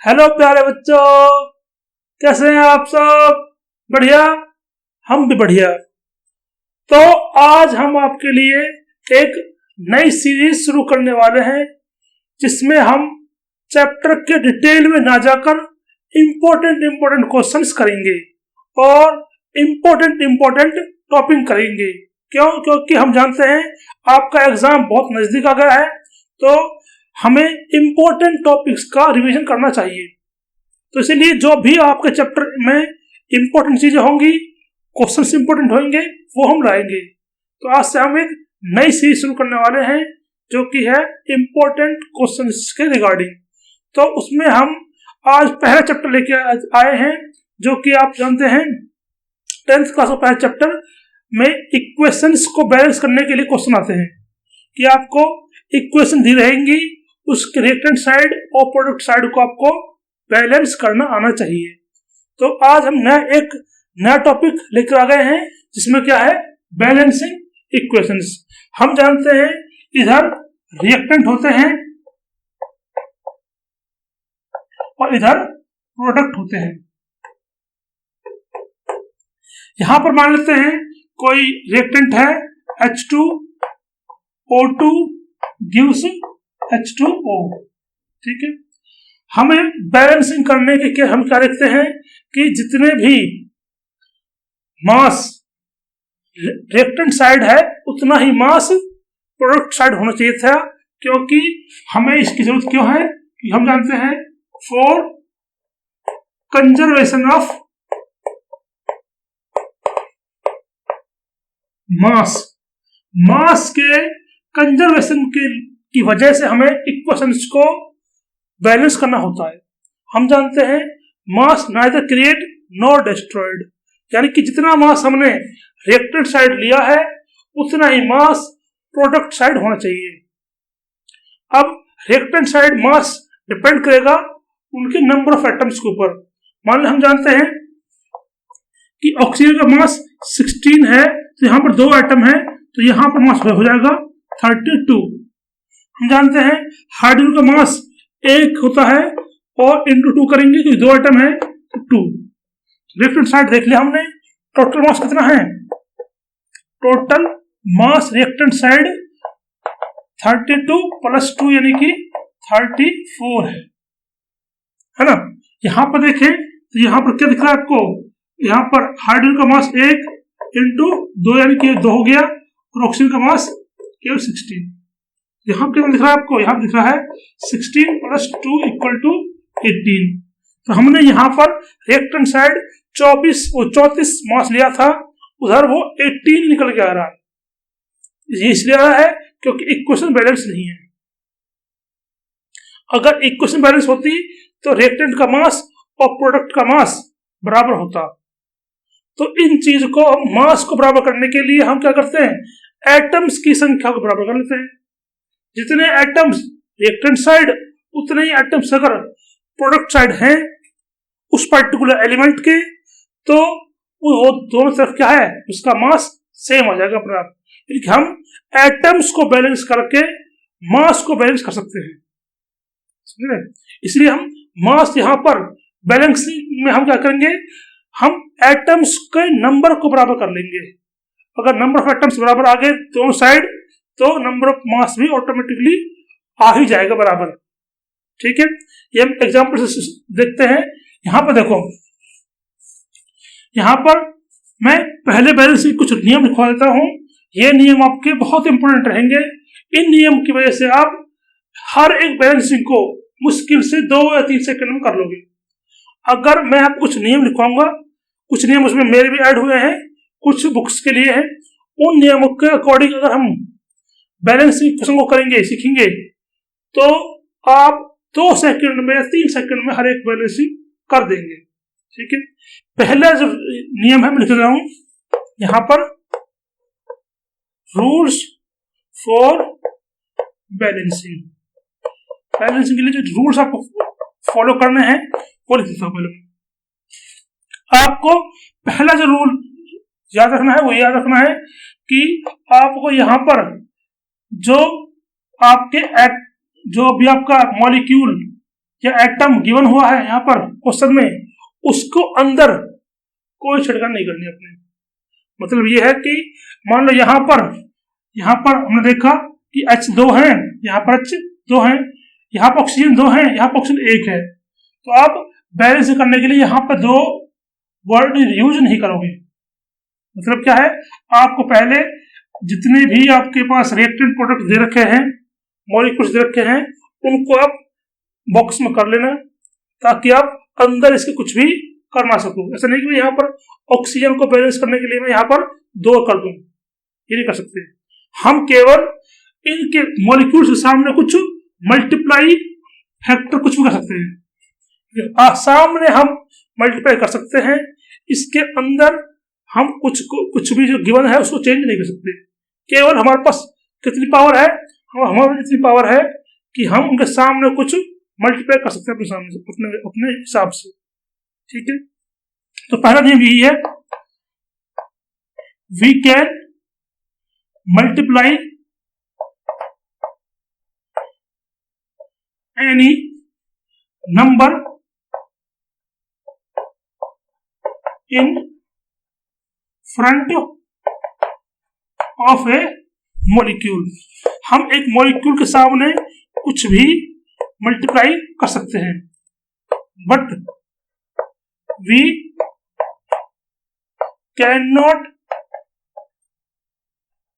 Hello प्यारे बच्चों, कैसे हैं आप सब? बढ़िया। हम भी बढ़िया। तो आज हम आपके लिए एक नई सीरीज शुरू करने वाले हैं जिसमें हम चैप्टर के डिटेल में ना जाकर इम्पोर्टेंट क्वेश्चंस करेंगे और इम्पोर्टेंट टॉपिक करेंगे। क्यों? क्योंकि हम जानते हैं आपका एग्जाम बहुत नजदीक आ गया है, तो हमें इम्पोर्टेंट टॉपिक्स का रिवीजन करना चाहिए। तो इसलिए जो भी आपके चैप्टर में इम्पोर्टेंट चीजें होंगी, क्वेश्चंस इम्पोर्टेंट होंगे, वो हम लाएंगे। तो आज से हम एक नई सीरीज शुरू करने वाले हैं जो कि है इम्पोर्टेंट क्वेश्चंस के रिगार्डिंग। तो उसमें हम आज पहला चैप्टर लेके आए हैं जो कि आप जानते हैं 10th क्लास का पहला चैप्टर में इक्वेशंस को बैलेंस करने के लिए क्वेश्चन आते हैं कि आपको इक्वेशन दी रहेंगी, उसके रिएक्टेंट साइड और प्रोडक्ट साइड को आपको बैलेंस करना आना चाहिए। तो आज हम एक नया टॉपिक लेकर आ गए हैं जिसमें क्या है, बैलेंसिंग इक्वेशंस। हम जानते हैं इधर रिएक्टेंट होते हैं और इधर प्रोडक्ट होते हैं। यहां पर मान लेते हैं कोई रिएक्टेंट है H2O2 gives H2O, ठीक है। हमें बैलेंसिंग करने के क्या हम क्या देखते हैं कि जितने भी मास रिएक्टेंट साइड है उतना ही मास प्रोडक्ट साइड होना चाहिए था, क्योंकि हमें इसकी जरूरत क्यों है कि हम जानते हैं फॉर कंजर्वेशन ऑफ मास के कंजर्वेशन की वजह से हमें इक्वेशंस को बैलेंस करना होता है। हम जानते हैं mass neither create nor destroyed, यानी कि जितना मास हमने रिएक्टेंट साइड लिया है उतना ही मास प्रोडक्ट साइड होना चाहिए। अब रिएक्टेंट साइड मास डिपेंड करेगा उनके नंबर ऑफ एटम्स के ऊपर। मान लो हम जानते हैं कि ऑक्सीजन का मास 16 है, तो यहाँ पर 2 एटम है, तो यहाँ पर मास हो जाएगा 32। हम जानते हैं हाइड्रोजन का मास 1 होता है और इंटू 2 करेंगे क्योंकि 2 एटम है तो 2। रिएक्टेंट साइड देख लिया हमने। टोटल मास कितना है? टोटल मास रिएक्टेंट साइड 32 + 2 यानी कि 34 है ना। यहां पर देखें तो यहां पर क्या दिख रहा है आपको? यहां पर हाइड्रोजन का मास 1 इंटू 2 यानी कि 2 हो गया, और ऑक्सीजन का मास केवल 16। यहां पर दिख रहा है आपको, यहां पर दिख रहा है 16 + 2 = 18। तो हमने यहां पर रिएक्टेंट साइड 34 मास लिया था, उधर वो 18 निकल के आ रहा है। ये इसलिए आ रहा है क्योंकि इक्वेशन बैलेंस नहीं है। अगर इक्वेशन बैलेंस होती तो रिएक्टेंट का मास और प्रोडक्ट का मास बराबर होता। तो इन चीज को, मास को बराबर करने के लिए हम क्या करते हैं, एटम्स की संख्या को बराबर कर लेते हैं। जितने एटम्स रिएक्टेंट साइड उतने ही एटम्स अगर प्रोडक्ट साइड हैं उस पर्टिकुलर एलिमेंट के, तो वो दोनों तरफ क्या है, उसका मास सेम हो जाएगा अपना। हम एटम्स को बैलेंस करके मास को बैलेंस कर सकते हैं। इसलिए हम मास यहां पर बैलेंसिंग में हम क्या करेंगे, हम एटम्स के नंबर को बराबर कर लेंगे। अगर नंबर ऑफ एटम्स बराबर आ गए दोनों साइड, तो नंबर ऑफ मास भी ऑटोमेटिकली आ ही जाएगा बराबर। ठीक है, ये हम एग्जांपल से देखते हैं। यहां पर देखो, यहां पर मैं पहले बैलेंस के कुछ नियम लिखवा देता हूं। ये नियम आपके बहुत इंपॉर्टेंट रहेंगे। इन नियम की वजह से आप हर एक बैलेंसिंग को मुश्किल से 2 या 3 सेकंड में कर लोगे। अगर मैं आपको कुछ नियम लिखवाऊंगा, कुछ नियम उसमें मेरे भी ऐड हुए हैं, कुछ बुक्स के लिए हैं, उन नियमों के अकॉर्डिंग अगर हम बैलेंसिंग क्वेश्चन को करेंगे, सीखेंगे, तो आप 2 सेकंड में या 3 सेकंड में हर एक बैलेंसिंग कर देंगे। ठीक है, पहला जो नियम है मैं लिख रहा हूं यहां पर, रूल्स फॉर बैलेंसिंग। बैलेंसिंग के लिए जो रूल्स आपको फॉलो करने हैं वो लिख देता हूं। पहले आपको पहला जो रूल याद रखना है वो याद रखना है कि आपको यहां पर जो आपके जो भी आपका मॉलिक्यूल या एटम गिवन हुआ है यहाँ पर क्वेश्चन में, उसको अंदर कोई छिड़काव नहीं करनी अपने। मतलब ये है कि मान लो यहाँ पर हमने देखा कि H2 है, यहाँ पर H2 है, यहाँ पर ऑक्सीजन 2 है, यहाँ पर ऑक्सीजन 1 है, तो आप बैलेंस करने के लिए यहाँ पर 2 वर्ड यूज नहीं करोगे। मतलब क्या है, आपको पहले जितने भी आपके पास रिएक्टेंट प्रोडक्ट दे रखे हैं, मॉलिक्यूल्स दे रखे हैं, उनको आप बॉक्स में कर लेना ताकि आप अंदर इसके कुछ भी कर ना सको। ऐसा नहीं कि यहाँ पर ऑक्सीजन को बैलेंस करने के लिए मैं यहाँ पर 2 कर दूं, ये नहीं कर सकते। हम केवल इनके मॉलिक्यूल्स के सामने कुछ मल्टीप्लाई फैक्टर कुछ भी कर सकते हैं, सामने हम मल्टीप्लाई कर सकते हैं, इसके अंदर हम कुछ भी जो गिवन है उसको चेंज नहीं कर सकते। केवल हमारे पास कितनी पावर है, हमारे इतनी पावर है कि हम उनके सामने कुछ मल्टीप्लाई कर सकते हैं अपने सामने अपने हिसाब से। ठीक है, तो पहला नियम यही है, we can multiply any number in front of a molecule. हम एक मॉलिक्यूल के सामने कुछ भी मल्टीप्लाई कर सकते हैं, but we can not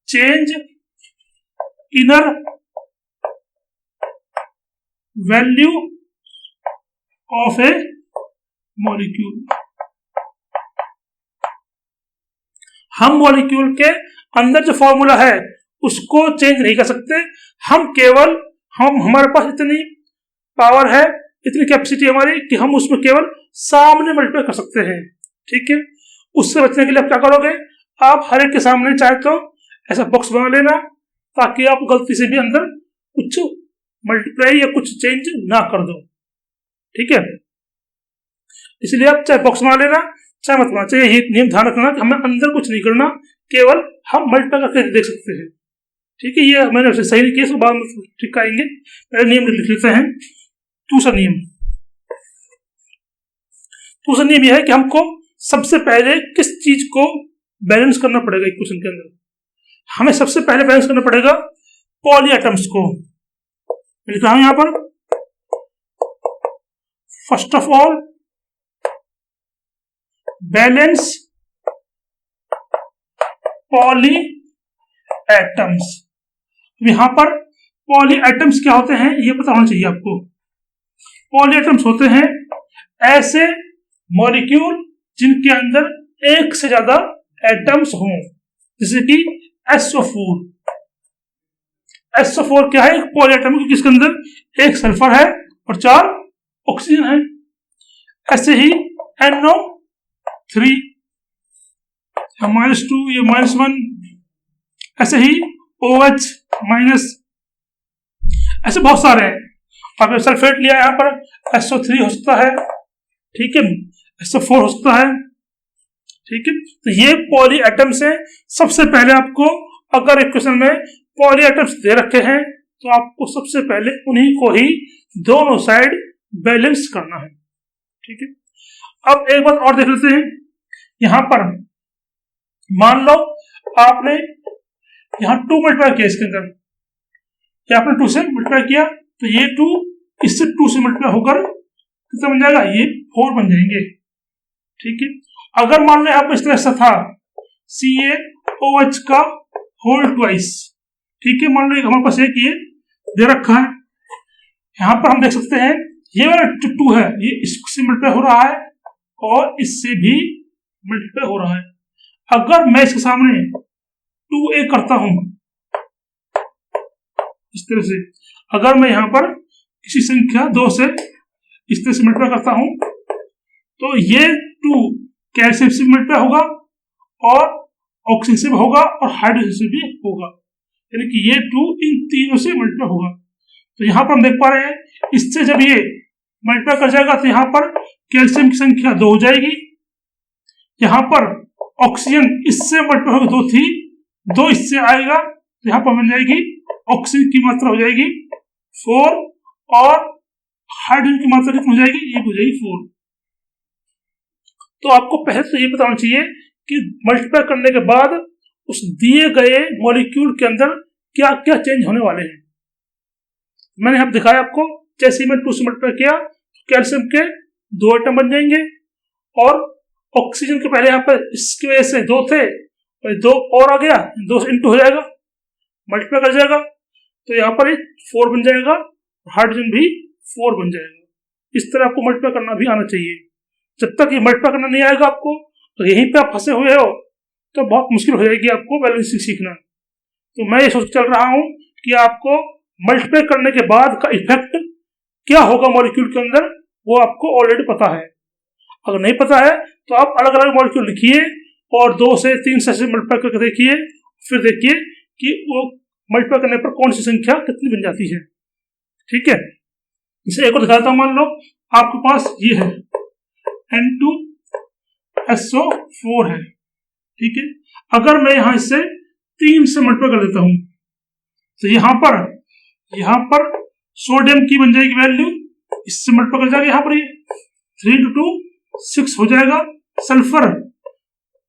change inner value of a molecule. हम मॉलिक्यूल के अंदर जो फॉर्मूला है उसको चेंज नहीं कर सकते। हम केवल हमारे पास इतनी पावर है, इतनी कैपेसिटी हमारी कि हम उसमें केवल सामने मल्टीप्लाई कर सकते हैं। ठीक है, उससे बचने के लिए आप क्या करोगे, आप हर एक के सामने चाहे तो ऐसा बॉक्स बना लेना ताकि आप गलती से भी अंदर कुछ मल्टीप्लाई या कुछ चेंज ना कर दो। ठीक है, इसलिए आप चाहे बॉक्स बना लेना चाहे मत बना, चाहिए ये नियम ध्यान रखना कि हमें अंदर कुछ नहीं करना, केवल हम मल्टीप्लाई करके देख सकते हैं। ठीक है, ये मैंने सही नहीं किया, बाद में ठीक आएंगे, पहले नियम लिख लेते हैं। दूसरा नियम यह है कि हमको सबसे पहले किस चीज को बैलेंस करना पड़ेगा इक्वेशन के अंदर। हमें सबसे पहले बैलेंस करना पड़ेगा पॉली एटम्स को। लिख रहा हूं यहां पर, first of all balance poly atoms. यहां पर पॉली एटम्स क्या होते हैं ये पता होना चाहिए आपको। पॉली एटम्स होते हैं ऐसे मॉलिक्यूल जिनके अंदर एक से ज्यादा एटम्स हों, जैसे कि SO4। SO4 क्या है, एक पॉली एटम है जिसके अंदर एक सल्फर है और 4 ऑक्सीजन है। ऐसे ही NO3 -2 ये -1, ऐसे ही OH माइनस, ऐसे बहुत सारे हैं। आपने सल्फेट लिया यहाँ पर SO3 हो सकता है, ठीक है, SO4 हो सकता है। ठीक है, तो ये पॉली एटम्स हैं। सबसे पहले आपको अगर इक्वेशन में पॉली एटम्स दे रखे हैं तो आपको सबसे पहले उन्हीं को ही दोनों साइड बैलेंस करना है। ठीक है, अब एक बात और देख लेते हैं। यहां पर मान लो आपने यहां 2 मल्टीप्लाई किया, इसके अंदर या आपने 2 से मल्टीप्लाई किया तो ये 2 इससे 2 से मल्टीप्लाई होकर कितना बन जाएगा, ये 4 बन जाएंगे। ठीक है, अगर मान लो यहाँ पर इस तरह से था CaOH का होल ट्वाइस। ठीक है, मान लो हमारे पास एक ये दे रखा है, यहाँ पर हम देख सकते हैं ये वाला 2 है, ये इससे मल्टीप्लाई हो रहा है और इससे भी मल्टीप्लाई हो रहा है। अगर मैं इसके सामने 2a करता हूं इस तरह से, अगर मैं यहाँ पर किसी संख्या 2 से इस तरह से मल्टीप्लाई करता हूं तो ये 2 कैल्शियम से मल्टीप्लाई होगा और ऑक्सीजन से भी होगा और हाइड्रोजन से भी होगा, यानी कि ये 2 इन तीनों से मल्टीप्लाई होगा। तो यहाँ पर हम देख पा रहे हैं, इससे जब ये मल्टीप्लाई कर जाएगा तो यहाँ पर कैल्शियम की संख्या 2 हो जाएगी, यहाँ पर ऑक्सीजन इससे मल्टीप्लाई होगी 2 थी, 2 इससे आएगा तो यहाँ पर बन जाएगी ऑक्सीजन की मात्रा हो जाएगी 4 और हाइड्रोजन की मात्रा कितनी हो जाएगी, ये हो जाएगी 4। तो आपको पहले तो ये बताना चाहिए कि मल्टीप्लाई करने के बाद उस दिए गए मॉलिक्यूल के अंदर क्या क्या चेंज होने वाले हैं। मैंने यहाँ दिखाया आपको, जैसे मैं 2 से मल्टीप्लाई किया कैल्शियम के 2 एटम बन जाएंगे, और ऑक्सीजन के पहले यहाँ पर इसकी वजह से 2 थे, 2 और आ गया, 2 से इंटू हो जाएगा, मल्टीप्लाई कर जाएगा, तो यहाँ पर 4 बन जाएगा, हाइड्रोजन भी 4 बन जाएगा। इस तरह आपको मल्टीप्लाई करना भी आना चाहिए। जब तक ये मल्टीप्लाई करना नहीं आएगा आपको, तो यहीं पे आप फंसे हुए हो, तो बहुत मुश्किल हो जाएगी आपको बैलेंसिंग सीखना। तो मैं ये सोच चल रहा हूँ कि आपको मल्टीप्लाई करने के बाद का इफेक्ट क्या होगा मॉलिक्यूल के अंदर, वो आपको ऑलरेडी पता है। अगर नहीं पता है तो आप अलग अलग मॉलिक्यूल लिखिए और 2 से 3 से मल्टीप्लाई करके देखिए, फिर देखिए कि वो मल्टीप्लाई करने पर कौन सी संख्या कितनी बन जाती है। ठीक है, इसे एक और दिखाता हूं। मान लो आपके पास ये है N2SO4 है, ठीक है। अगर मैं यहां इससे 3 से मल्टीप्लाई कर देता हूं, तो यहां पर सोडियम की बन जाएगी वैल्यू, इससे मल्टीप्लाई कर जाएगा, यहां पर ये 3 × 2 6 हो जाएगा। सल्फर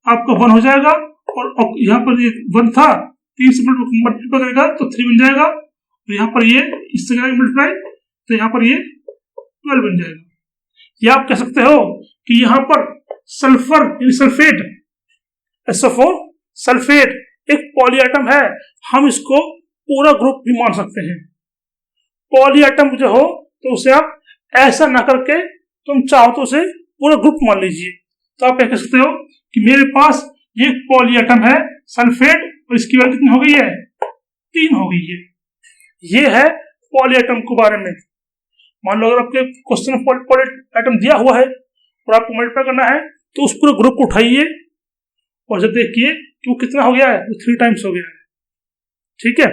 आपका 1 हो जाएगा, और यहाँ पर ये 1 था, 3 से मल्टीप्लाई करेगा तो 3 बन जाएगा, तो यहाँ पर ये इससे करेंगे मल्टीप्लाई, तो यहाँ पर ये 12 बन जाएगा। या आप कह सकते हो कि यहाँ पर सल्फर सल्फेट SO4 सल्फेट एक पॉली एटम है, हम इसको पूरा ग्रुप भी मान सकते हैं। पॉली एटम जो हो तो उसे आप ऐसा ना करके तुम चाहो तो उसे पूरा ग्रुप मान लीजिए। तो आप कह सकते हो कि मेरे पास ये पॉली एटम है सल्फेट, और इसकी वैल्यू कितनी हो गई है, 3 हो गई है। ये है पॉली एटम के बारे में। मान लो अगर आपके क्वेश्चन में पॉली एटम दिया हुआ है और आपको मल्टीप्लाई करना है, तो उस पूरे ग्रुप को उठाइए और जब देखिए कि वो कितना हो गया है, वो 3 टाइम्स हो गया है। ठीक है,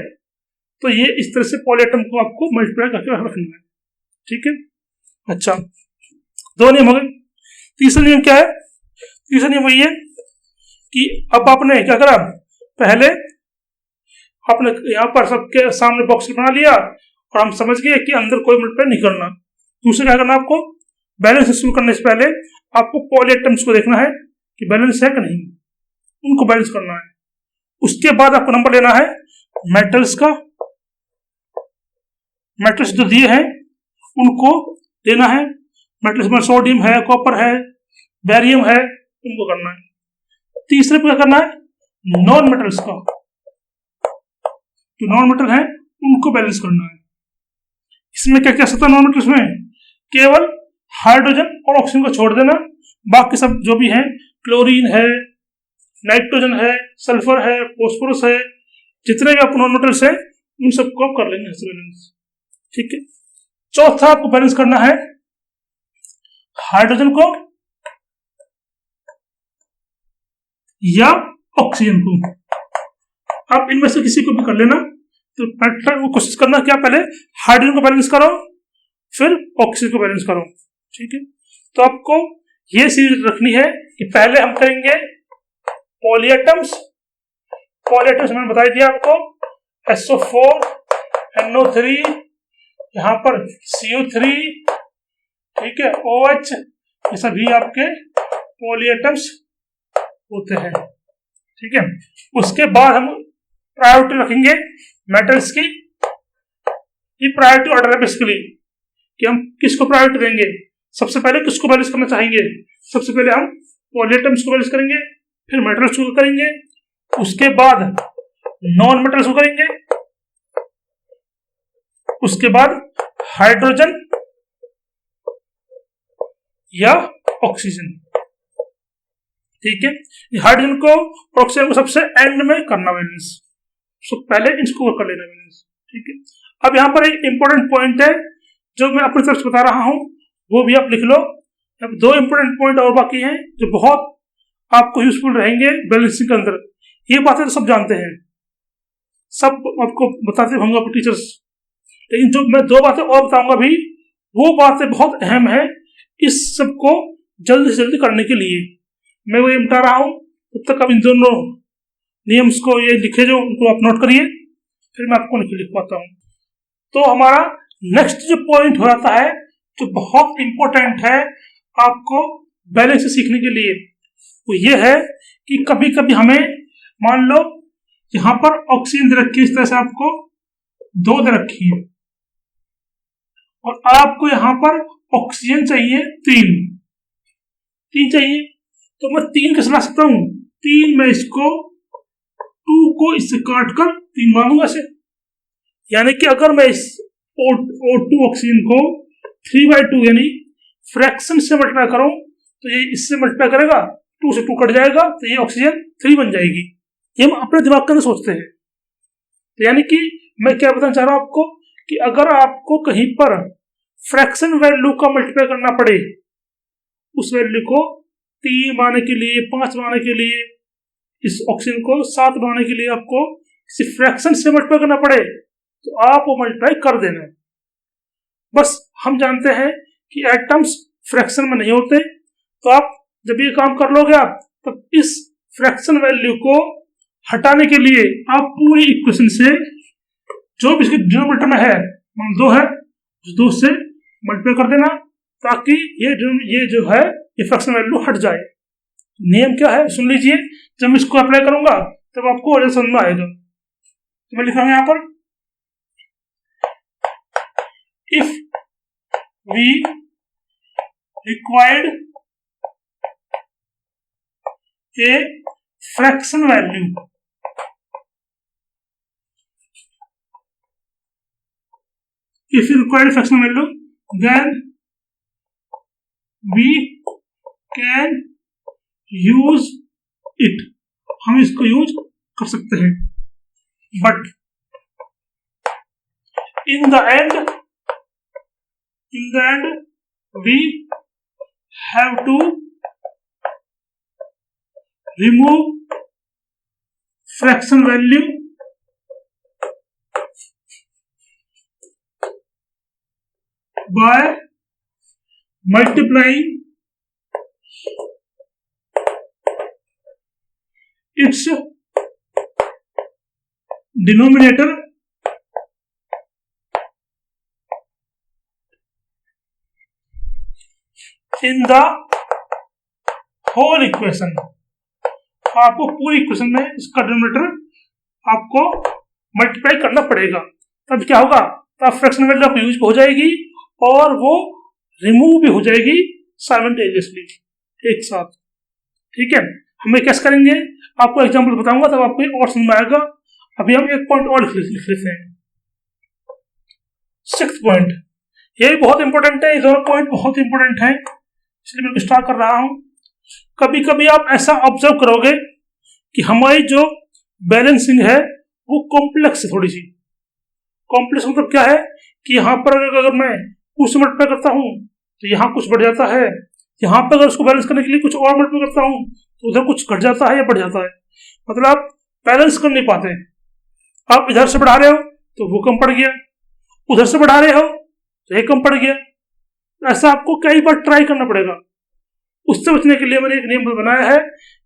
तो ये इस तरह से पॉली एटम को आपको मल्टीप्लाई करके रखना है। ठीक है, अच्छा, 2 नियम हो गए। तीसरा नियम क्या है, तीसरा नियम वही है कि अब आपने क्या करा, पहले आपने यहाँ पर सबके सामने बॉक्स बना लिया और हम समझ गए कि अंदर कोई मल्टीप्लाई नहीं करना। दूसरा क्या करना, आपको बैलेंस शुरू करने से पहले आपको पॉली एटम्स को देखना है कि बैलेंस है कि नहीं, उनको बैलेंस करना है। उसके बाद आपको नंबर लेना है मेटल्स का, मेटल्स जो दिए हैं उनको लेना है। मेटल्स में सोडियम है, कॉपर है, बेरियम है, उनको करना है। तीसरे पे क्या करना है, नॉन मेटल्स का, जो नॉन मेटल है उनको बैलेंस करना है। इसमें क्या क्या सकता है नॉन मेटल्स में, केवल हाइड्रोजन और ऑक्सीजन को छोड़ देना, बाकी सब जो भी है, क्लोरीन है, नाइट्रोजन है, सल्फर है, फॉस्फोरस है, जितने भी आपको नॉन मेटल्स है उन सबको आप कर लेंगे बैलेंस। ठीक है, चौथा आपको बैलेंस करना है हाइड्रोजन को या ऑक्सीजन को। आप इनमें से किसी को भी कर लेना। तो कोशिश करना क्या, पहले हाइड्रोजन को बैलेंस करो फिर ऑक्सीजन को बैलेंस करो। ठीक है, तो आपको ये सीरीज रखनी है कि पहले हम करेंगे पॉलीएटम्स। पॉलीएटम्स मैंने बता दिया आपको, SO4, NO3, यहाँ पर CO3, ठीक है, OH, ये सभी आपके पॉलीएटम्स होते हैं। ठीक है, उसके बाद हम प्रायोरिटी रखेंगे मेटल्स की। ये प्रायोरिटी ऑर्डर है बेसिकली कि हम किसको प्रायोरिटी देंगे, सबसे पहले किसको बैलेंस करना चाहेंगे। सबसे पहले हम पॉलीएटम्स को बैलेंस करेंगे, फिर मेटल्स को करेंगे, उसके बाद नॉन मेटल्स को करेंगे, उसके बाद हाइड्रोजन या ऑक्सीजन। ठीक है, हाइड्रोजन को और ऑक्सीजन को सबसे एंड में करना बैलेंस, तो पहले इसको कर लेना बैलेंस। ठीक है, अब यहाँ पर एक इंपॉर्टेंट पॉइंट है जो मैं अपनी तरफ से बता रहा हूं, वो भी आप लिख लो। अब 2 इंपॉर्टेंट पॉइंट और बाकी हैं जो बहुत आपको यूजफुल रहेंगे बैलेंसिंग के अंदर। ये बातें तो सब जानते हैं, सब आपको बताते होंगे आपके टीचर्स, लेकिन जो मैं 2 बातें और बताऊंगा भी, वो बातें बहुत अहम है इस सबको जल्दी से जल्दी करने के लिए। मैं वो ये बता रहा हूं, तब तक आप इन दोनों नियम्स को ये लिखे जो उनको आप नोट करिए, फिर मैं आपको लिख पाता हूं। तो हमारा नेक्स्ट जो पॉइंट हो जाता है जो बहुत इंपॉर्टेंट है आपको बैलेंस सीखने के लिए, वो ये है कि कभी कभी हमें मान लो यहां पर ऑक्सीजन दे रखी है, इस तरह से आपको 2 दे रखी है और आपको यहां पर ऑक्सीजन चाहिए 3 चाहिए, तो मैं 3 कैसे ला सकता हूं? 3 में इसको 2 को इससे काट कर 3 मांगूंगा से, यानी कि अगर मैं इस O2 ऑक्सीजन को 3/2 यानी फ्रैक्शन से मल्टीप्लाई करूं तो ये इससे मल्टीप्लाई करेगा, 2 से 2 कट जाएगा तो ये ऑक्सीजन 3 बन जाएगी। ये हम अपने दिमाग के अंदर सोचते हैं। तो यानी कि मैं क्या बताना चाह रहा हूं आपको कि अगर आपको कहीं पर फ्रैक्शन वैल्यू का मल्टीप्लाई करना पड़े, उस वैल्यू को 3 बनाने के लिए, 5 बनाने के लिए, इस ऑक्सीजन को 7 बनाने के लिए आपको किसी फ्रैक्शन से मल्टीप्लाई करना पड़े तो आप वो मल्टीप्लाई कर देना। बस हम जानते हैं कि एटम्स फ्रैक्शन में नहीं होते, तो आप जब ये काम कर लोगे आप, तब इस फ्रैक्शन वैल्यू को हटाने के लिए आप पूरी इक्वेशन से जो भी इसके डिनोमिनेटर में है, 2 है, 2 से मल्टीप्लाई कर देना ताकि ये जो है ये फ्रैक्शन वैल्यू हट जाए। नियम क्या है सुन लीजिए, जब मैं इसको अप्लाई करूंगा तब आपको और समझ में आएगा। तो मैं लिखा हूं यहां पर, if we required a fraction value then we can use it, हम इसको यूज कर सकते हैं, but in the end we have to remove fraction value by multiplying its denominator in the whole equation। आपको पूरी इक्वेशन में इसका denominator आपको मल्टीप्लाई करना पड़ेगा, तब क्या होगा, तब फ्रैक्शन वैल्यू आपको यूज हो जाएगी और वो रिमूव भी हो जाएगी साइमल्टेनियसली, एक साथ। ठीक है, हम ये कैसे करेंगे आपको एग्जांपल बताऊंगा, तब आपको और समझ में आएगा। अभी हम एक पॉइंट और लिख लेते हैं, 6th पॉइंट। ये बहुत इंपॉर्टेंट है, ये दोनों पॉइंट बहुत इंपॉर्टेंट है, इसलिए मैं स्टार्ट कर रहा हूं। कभी कभी आप ऐसा ऑब्जर्व करोगे कि हमारी जो बैलेंसिंग है वो कॉम्प्लेक्स है, थोड़ी सी कॉम्प्लेक्स। मतलब क्या है कि यहाँ पर अगर मैं कुछ मल्टीप्लाई करता हूँ तो यहाँ कुछ बढ़ जाता है, यहाँ पर अगर उसको बैलेंस करने के लिए कुछ और मल्टीप्लाई करता हूँ तो उधर कुछ घट जाता है या बढ़ जाता है। मतलब आप बैलेंस कर नहीं पाते। आप इधर से बढ़ा रहे हो तो वो कम पड़ गया, उधर से बढ़ा रहे हो तो ये कम पड़ गया। ऐसा आपको कई बार ट्राई करना पड़ेगा। उससे बचने के लिए मैंने एक नियम बनाया है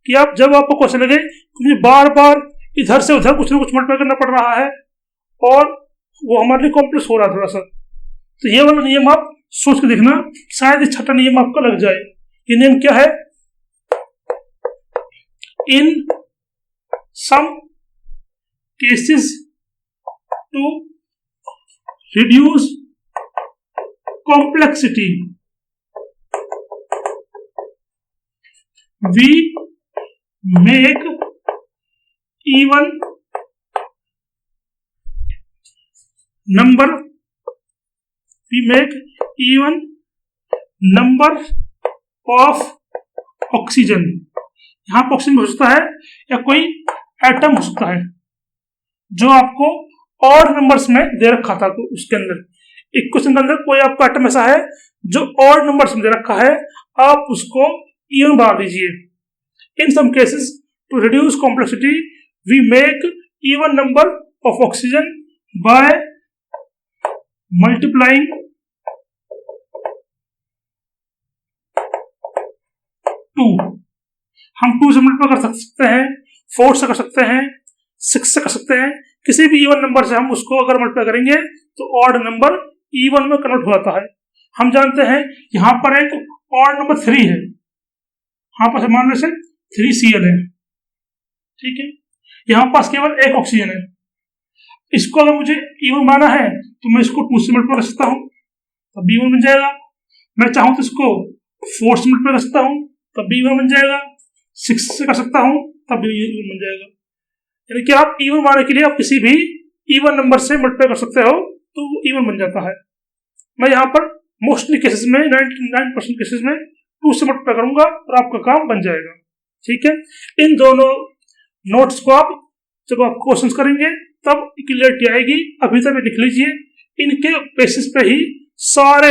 कि आप जब आपको क्वेश्चन लगे मुझे बार बार इधर से उधर कुछ ना कुछ मल्टीप्लाई करना पड़ रहा है और वो हमारे लिए कॉम्प्लेक्स हो रहा है थोड़ा सा, तो ये वाला नियम आप सोच के देखना, शायद ये 6ठा नियम आपका लग जाए। ये नियम क्या है, in some cases to reduce complexity we make even number of oxygen। यहां पर ऑक्सीजन हो सकता है या कोई एटम हो सकता है जो आपको और नंबर्स में दे रखा था, तो उसके अंदर इक्वेशन के अंदर कोई आपका एटम ऐसा है जो और नंबर्स में दे रखा है, आप उसको इवन बना दीजिए। In some cases to reduce complexity we make even number of oxygen by multiplying 2। हम 2 से मल्टीप्लाई कर सकते हैं, 4 से कर सकते हैं, 6 से कर सकते हैं, किसी भी इवन नंबर से हम उसको अगर मल्टीप्लाई करेंगे तो ऑड नंबर इवन में कन्वर्ट हो जाता है। हम जानते हैं यहाँ पर एक ऑड नंबर 3 है, यहाँ पर मान लो 3Cl है, ठीक है। यहाँ पास केवल एक ऑक्सीजन है। इसको अगर मुझे इवन बनाना है तो मैं इसको 2 से मल्टीप्लाई कर सकता हूँ, तब B1 बन जाएगा। मैं चाहूँ तो इसको 4 से मल्टीप्लाई कर सकता हूँ, तब B1 बन जाएगा। 6 से कर सकता हूँ, तब B1 बन जाएगा। यानी कि आप इवन बनाने के लिए आप किसी भी इवन नंबर से मल्टीप्लाई कर सकते हो तो वो इवन बन जाता है। मैं यहाँ पर मोस्टली केसेस में 99% केसेस में 2 से मल्टीप्लाई करूंगा और आपका काम बन जाएगा, ठीक है। इन दोनों नोट्स को आप जब आप क्वेश्चंस करेंगे तब क्लियरिटी आएगी। अभी तक लिख लीजिए, इनके बेसिस पे ही सारे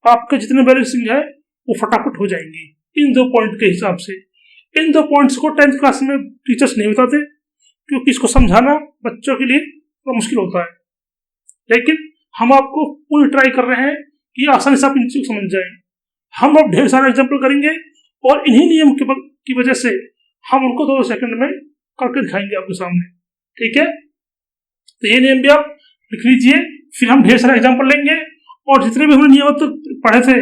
आपके जितने बैलेंसिंग है वो फटाफट हो जाएंगी इन 2 पॉइंट के हिसाब से। इन 2 पॉइंट्स को 10th क्लास में टीचर्स नहीं बताते क्योंकि इसको समझाना बच्चों के लिए थोड़ा मुश्किल होता है, लेकिन हम आपको पूरी ट्राई कर रहे हैं कि आसानी से आप इन चीज़ों को समझ जाएं। हम अब ढेर सारा एग्जाम्पल करेंगे और इन्हीं नियम की वजह से हम उनको 2 सेकंड में करके दिखाएंगे आपके सामने, ठीक है। तो ये नियम भी आप लिख लीजिए, फिर हम ढेर सारा एग्जाम्पल लेंगे और जितने भी हमने नियम तो पढ़े थे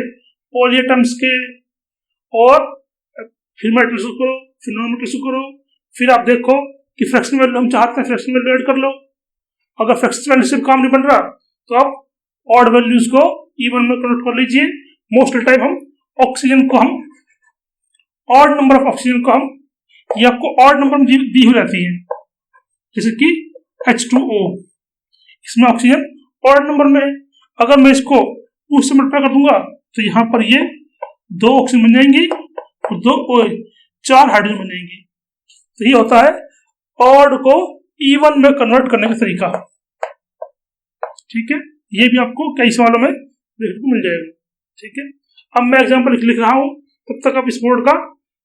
पोल एटम्स के, और फिर मेटल्स करो, फिर नॉन मेटल्स करो, फिर आप देखो कि फ्रैक्शन वैल्यू हम चाहते हैं फ्रैक्शन वैल्यू ऐड कर लो। अगर फ्रैक्शन वैल्यू से काम नहीं बन रहा तो आप ऑड वैल्यूज को इवन में कन्वर्ट कर लीजिए। मोस्ट टाइम हम ऑक्सीजन को हम ऑड नंबर ऑफ ऑक्सीजन को हम ये आपको ऑड नंबर में दी हो जाती है, जैसे कि H2O, इसमें ऑक्सीजन ऑड नंबर में है। अगर मैं इसको 2 से मल्टीप्लाई कर दूंगा तो यहाँ पर ये 2 ऑक्सीजन बन जाएंगी और 4 हाइड्रोजन बन जाएंगी। तो ये होता है ऑड को इवन में कन्वर्ट करने का तरीका, ठीक है। ये भी आपको कई सवालों में देखने को मिल जाएगा, ठीक है। अब मैं एग्जांपल लिख रहा हूं, तब तक आप इस बोर्ड का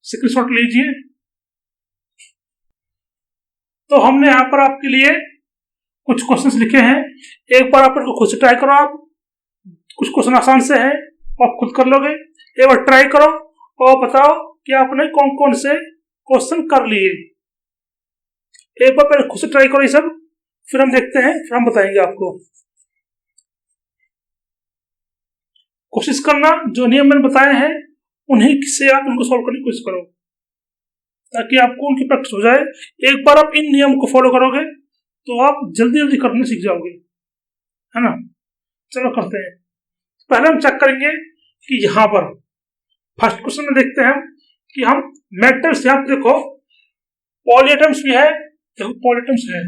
स्क्रीनशॉट लीजिए। तो हमने यहाँ पर आपके लिए कुछ क्वेश्चंस लिखे हैं, एक बार आप इनको खुद से ट्राई करो। आप कुछ क्वेश्चन आसान से हैं, आप खुद कर लोगे। एक बार ट्राई करो और बताओ कि आपने कौन कौन से क्वेश्चन कर लिए। एक बार पहले खुद से ट्राई करो ये सब, फिर हम देखते हैं, फिर हम बताएंगे आपको। कोशिश करना जो नियम मैंने बताए हैं उन्हीं से आप उनको सॉल्व करने की कोशिश करो ताकि आपको उनकी प्रैक्टिस हो जाए। एक बार आप इन नियम को फॉलो करोगे तो आप जल्दी जल्दी करने सीख जाओगे, है ना। चलो करते हैं। पहले हम चेक करेंगे कि यहाँ पर फर्स्ट क्वेश्चन में देखते हैं कि हम मेटल्स, यहाँ देखो पॉलीएटम्स भी है, देखो पॉलीएटम्स है।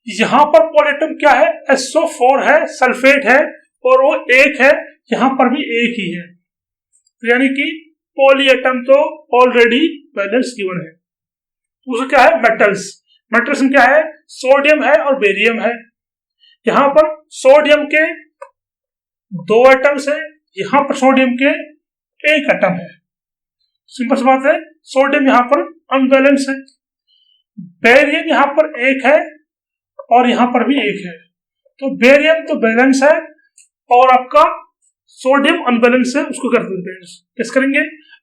यहाँ पर पॉलीएटम क्या है, SO4 है, सल्फेट है और वो एक है, यहाँ पर भी एक ही है। तो यानी कि पॉलीएटम तो ऑलरेडी बैलेंस गिवन है। दूसरा क्या है, मेटल्स। मेटल्स में क्या है, सोडियम है और बेरियम है। यहाँ पर सोडियम के 2 एटम्स है, यहाँ पर सोडियम के 1 एटम है। सिंपल सी बात है, सोडियम यहाँ पर अनबैलेंस है। बेरियम यहाँ पर 1 है और यहाँ पर भी 1 है, तो बेरियम तो बैलेंस है और आपका सोडियम अनबैलेंस है, उसको कर देते हैं। कैसे करेंगे,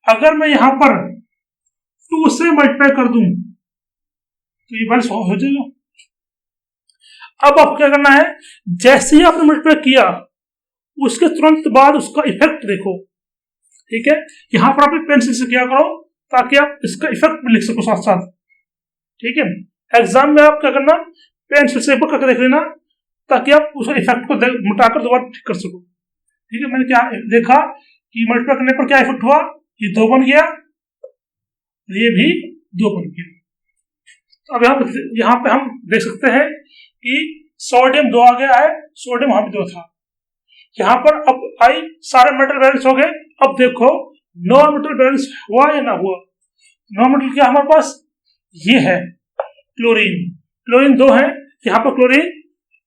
अगर मैं यहाँ पर 2 से मल्टीप्लाई कर दूं तो ये बैलेंस हो जाएगा। अब आपको क्या करना है, जैसे ही आपने मल्टीप्लाई किया उसके तुरंत बाद उसका इफेक्ट देखो, ठीक है। यहाँ पर आप पेंसिल से क्या करो ताकि आप इसका इफेक्ट भी लिख सको साथ साथ, ठीक है। एग्जाम में आप क्या करना, पेंसिल से ऊपर करके देख लेना ताकि आप उस इफेक्ट को मिटाकर दोबारा ठीक कर सको, ठीक है। मैंने क्या देखा कि मल्टीप्लाई करने पर क्या इफेक्ट हुआ, ये 2 बन गया, ये भी 2 बन गया। तो अब यहाँ पे हम देख सकते हैं कि सोडियम 2 आ गया है, सोडियम वहां भी 2 था। यहाँ पर अब आई सारे मेटल बैलेंस हो गए। अब देखो नॉन मेटल बैलेंस हुआ या ना हुआ। नॉन मेटल क्या हमारे पास, ये है क्लोरीन। क्लोरीन 2 है, यहाँ पर क्लोरीन,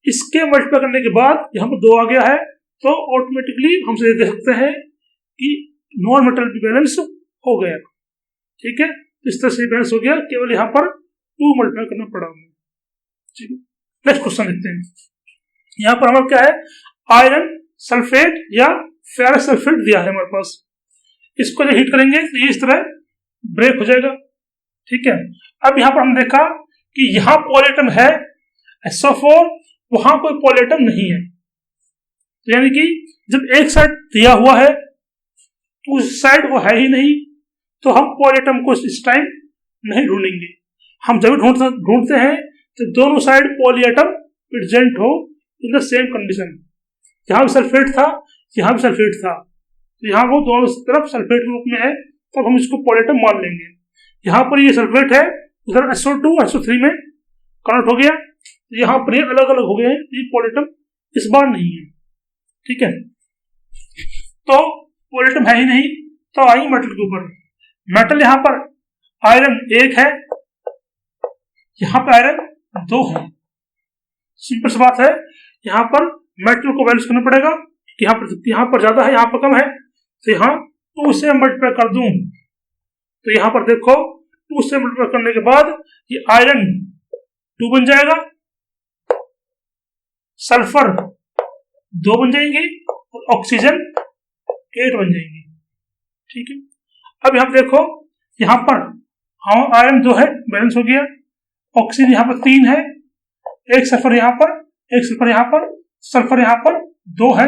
इसके मल्टीप्लाई करने के बाद यहाँ पर 2 आ गया है, तो ऑटोमेटिकली हम देख सकते हैं कि नॉन मेटल भी बैलेंस हो गया, ठीक है। इस तरह से बैलेंस हो गया, केवल यहाँ पर 2 मल्टीप्लाई करना पड़ा हमें, ठीक है। नेक्स्ट क्वेश्चन देखते हैं। यहाँ पर हमारा क्या है, आयरन सल्फेट या फेरस सल्फेट दिया है हमारे पास। इसको जब हीट करेंगे तो ये इस तरह ब्रेक हो जाएगा, ठीक है। अब यहाँ पर हम देखा कि यहाँ पॉलीएटम है SO4, वहां कोई पॉलीएटम नहीं है, तो यानी कि जब एक साइड दिया हुआ है तो उस साइड वो है ही नहीं, तो हम पॉलीएटम को इस टाइम नहीं ढूंढेंगे। हम जब ढूंढते हैं तो दोनों साइड पॉलीएटम प्रेजेंट हो इन द सेम कंडीशन। यहाँ भी सल्फेट था, यहाँ भी सल्फेट था, तो यहाँ वो दोनों तरफ सल्फेट के रूप में है, तब हम इसको पॉलीएटम मान लेंगे। यहाँ पर ये सल्फेट है, उधर SO2 SO3 में कन्वर्ट हो गया, यहाँ पर ये अलग अलग हो गए हैं, ये पॉलीएटम इस बार नहीं है। ठीक है, तो पॉलीएटम है ही नहीं, तो आएंगे मेटल के ऊपर। मेटल यहाँ पर आयरन 1 है, यहाँ पर आयरन 2 है। सिंपल सी बात है, यहाँ पर मेटल को बैलेंस करना पड़ेगा। यहाँ पर ज्यादा है, यहाँ पर कम है, तो यहाँ 2 से मल्टीप्लाई कर दूं तो यहाँ पर देखो 2 से मल्टीप्लाई करने के बाद ये आयरन 2 बन जाएगा, सल्फर 2 बन जाएंगे और ऑक्सीजन 8 बन जाएंगे। ठीक है, अब यहाँ देखो, यहाँ पर हाँ आयरन 2 है, बैलेंस हो गया। ऑक्सीजन यहाँ पर 3 है, एक सल्फर यहाँ पर, एक सल्फर यहाँ पर, सल्फर यहाँ पर 2 है,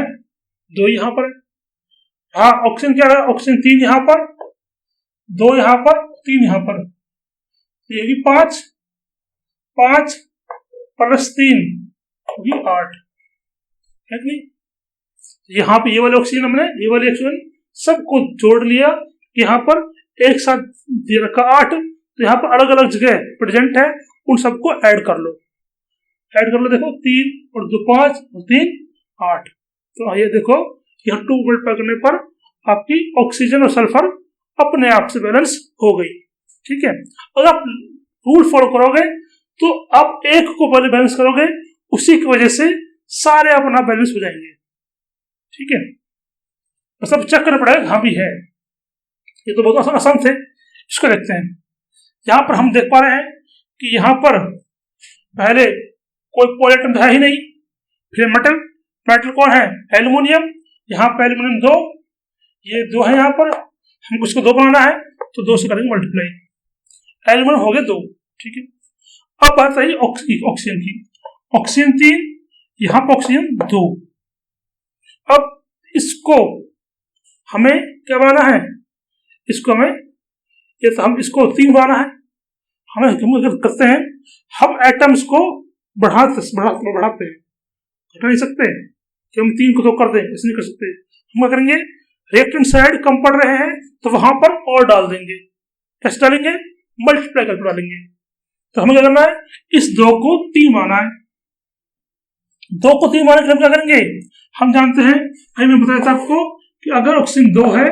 2 यहाँ पर। हाँ ऑक्सीजन क्या है, ऑक्सीजन 3 यहाँ पर, 2 यहाँ पर, 3 यहाँ पर, ये भी 5 प्लस 3 होगी 8 है कि नहीं। यहाँ पे ये वाले ऑक्सीजन हमने ये वाले ऑक्सीजन सबको जोड़ लिया, यहाँ पर एक साथ दे रखा 8, तो यहाँ पर अलग अलग जगह प्रेजेंट है, उन सबको ऐड कर लो। देखो 3 और 2 5 और 3 8, तो ये देखो यहाँ 2 मल्टीप्लाई करने पर आपकी ऑक्सीजन और सल्फर अपने आप से बैलेंस हो गई। ठीक है, अगर आप रूल फॉलो करोगे तो आप एक को पहले बैलेंस करोगे, उसी की वजह से सारे अपना बैलेंस हो जाएंगे। ठीक है, बस अब चेक करना पड़ेगा कहाँ भी है। ये तो बहुत आसान थे, इसको देखते हैं। यहाँ पर हम देख पा रहे हैं कि यहाँ पर पहले कोई पॉलीएटम है ही नहीं, फिर मेटल कौन है, एल्युमिनियम, यहाँ पर एल्युमिनियम 2, ये 2 है, यहाँ पर हमको इसको 2 बनाना है तो 2 से करेंगे मल्टीप्लाई, एल्युमिनियम हो गया 2। ठीक है, अब बात रही ऑक्सीजन की, ऑक्सीजन 3, यहाँ पर ऑक्सीजन 2। अब इसको हमें क्या बनाना है, इसको हमें ये तो हम इसको 3 बनाना है, हमें हम करते हैं, हम एटम्स को बढ़ाते हैं, घटा नहीं सकते कि हम 3 को 2 कर दें, ऐसे नहीं कर सकते। हम क्या करेंगे, रिएक्टेंट साइड कम पड़ रहे हैं तो वहां पर और डाल देंगे, कैसे डालेंगे, मल्टीप्लाई करके डालेंगे। तो हमें क्या करना है, इस 2 को 3 माना है, 2 को 3 माने के हम क्या करेंगे, हम जानते हैं, अभी मैं बताया था आपको कि अगर ऑक्सीजन 2 है,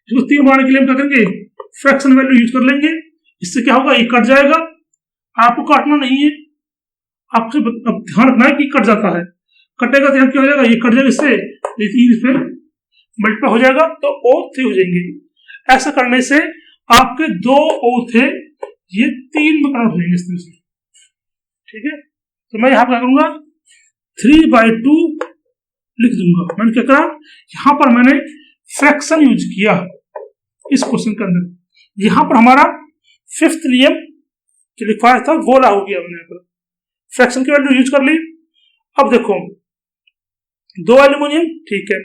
इसको 3 माने के लिए हम क्या करेंगे, फ्रैक्शन वैल्यू यूज कर लेंगे। इससे क्या होगा, ये कट जाएगा, आपको काटना नहीं है, आपसे ध्यान रखना है कि कट जाता है, कटेगा तो यहाँ क्या हो जाएगा, ये कट जाएगा, इससे 3 फिर मल्टीप्लाई हो जाएगा तो O3 हो जाएंगे। ऐसा करने से आपके 2 O थे, ये 3 में कन्वर्ट हो जाएंगे इस तरह से। ठीक है, तो मैं यहाँ क्या करूंगा, 3/2 लिख दूंगा। मैंने क्या करा, यहाँ पर मैंने फ्रैक्शन यूज किया इस क्वेश्चन के अंदर। यहाँ पर हमारा 5th नियम जो लिखवाया था वो लागू किया मैंने, यहाँ पर फ्रैक्शन की वैल्यू यूज कर ली। अब देखो 2 एल्यूमिनियम, ठीक है,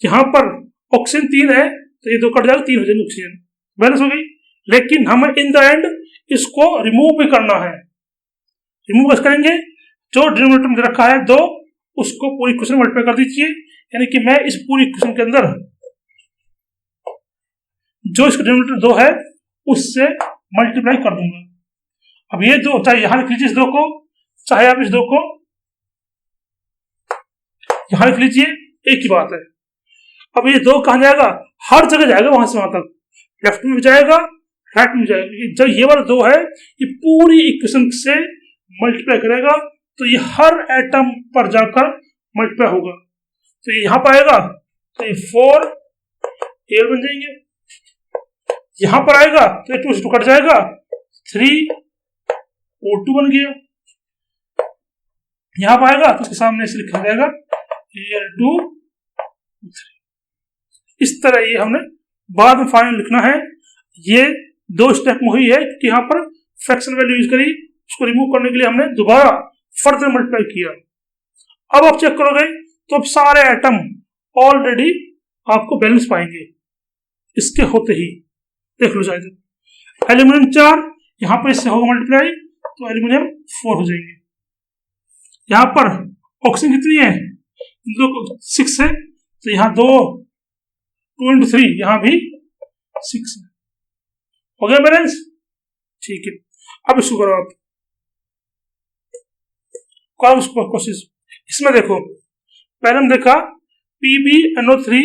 यहाँ पर ऑक्सीजन 3 है तो ये 2 कट जाएगा, 3 हो जाएंगे, ऑक्सीजन बैलेंस हो गई। लेकिन हमें इन द एंड इसको रिमूव भी करना है। रिमूव कैसे करेंगे, जो डिनोमिनेटर में रखा है 2, उसको पूरी क्वेश्चन मल्टीप्लाई कर दीजिए, यानी कि मैं इस पूरी क्वेश्चन के अंदर जो इसका डिनोमिनेटर 2 है उससे मल्टीप्लाई कर दूंगा। अब ये 2 चाहे यहां लिख लीजिए इस 2 को, चाहे आप इस 2 को यहां लिख लीजिए, एक ही बात है। अब ये 2 कहां जाएगा, हर जगह जाएगा, वहां से वहां तक, लेफ्ट में भी जाएगा, राइट में जाएगा। जब ये वाला 2 है, ये पूरी इक्वेशन से मल्टीप्लाई करेगा तो ये हर एटम पर जाकर मल्टीप्लाई होगा। तो ये यहां पर आएगा तो ये 4 Al बन जाएंगे, यहां पर आएगा तो ये 2 से 2 कट जाएगा, 3 O2 बन गया। यहां पर आएगा तो उसके सामने से लिखा जाएगा Al2O3। इस तरह ये हमने बाद में फाइनल लिखना है। ये 2 स्टेप में हुई है कि यहाँ पर फ्रैक्शन वैल्यू यूज करी, उसको रिमूव करने के लिए हमने दोबारा फर्दर मल्टीप्लाई किया। अब आप चेक करोगे तो अब सारे एटम ऑलरेडी आपको बैलेंस पाएंगे इसके होते ही। देख लो शायद एल्यूमिनियम 4 यहाँ पर इससे होगा मल्टीप्लाई, तो एल्यूमिनियम 4 हो जाएंगे। यहाँ पर ऑक्सीजन कितनी है, 6 है, तो यहाँ 2 × 3 यहाँ भी 6 है। हो गया बैलेंस, ठीक है। अब इसको करो आप, करो उसको कोशिश। इसमें देखो पहले हम देखा PbNO3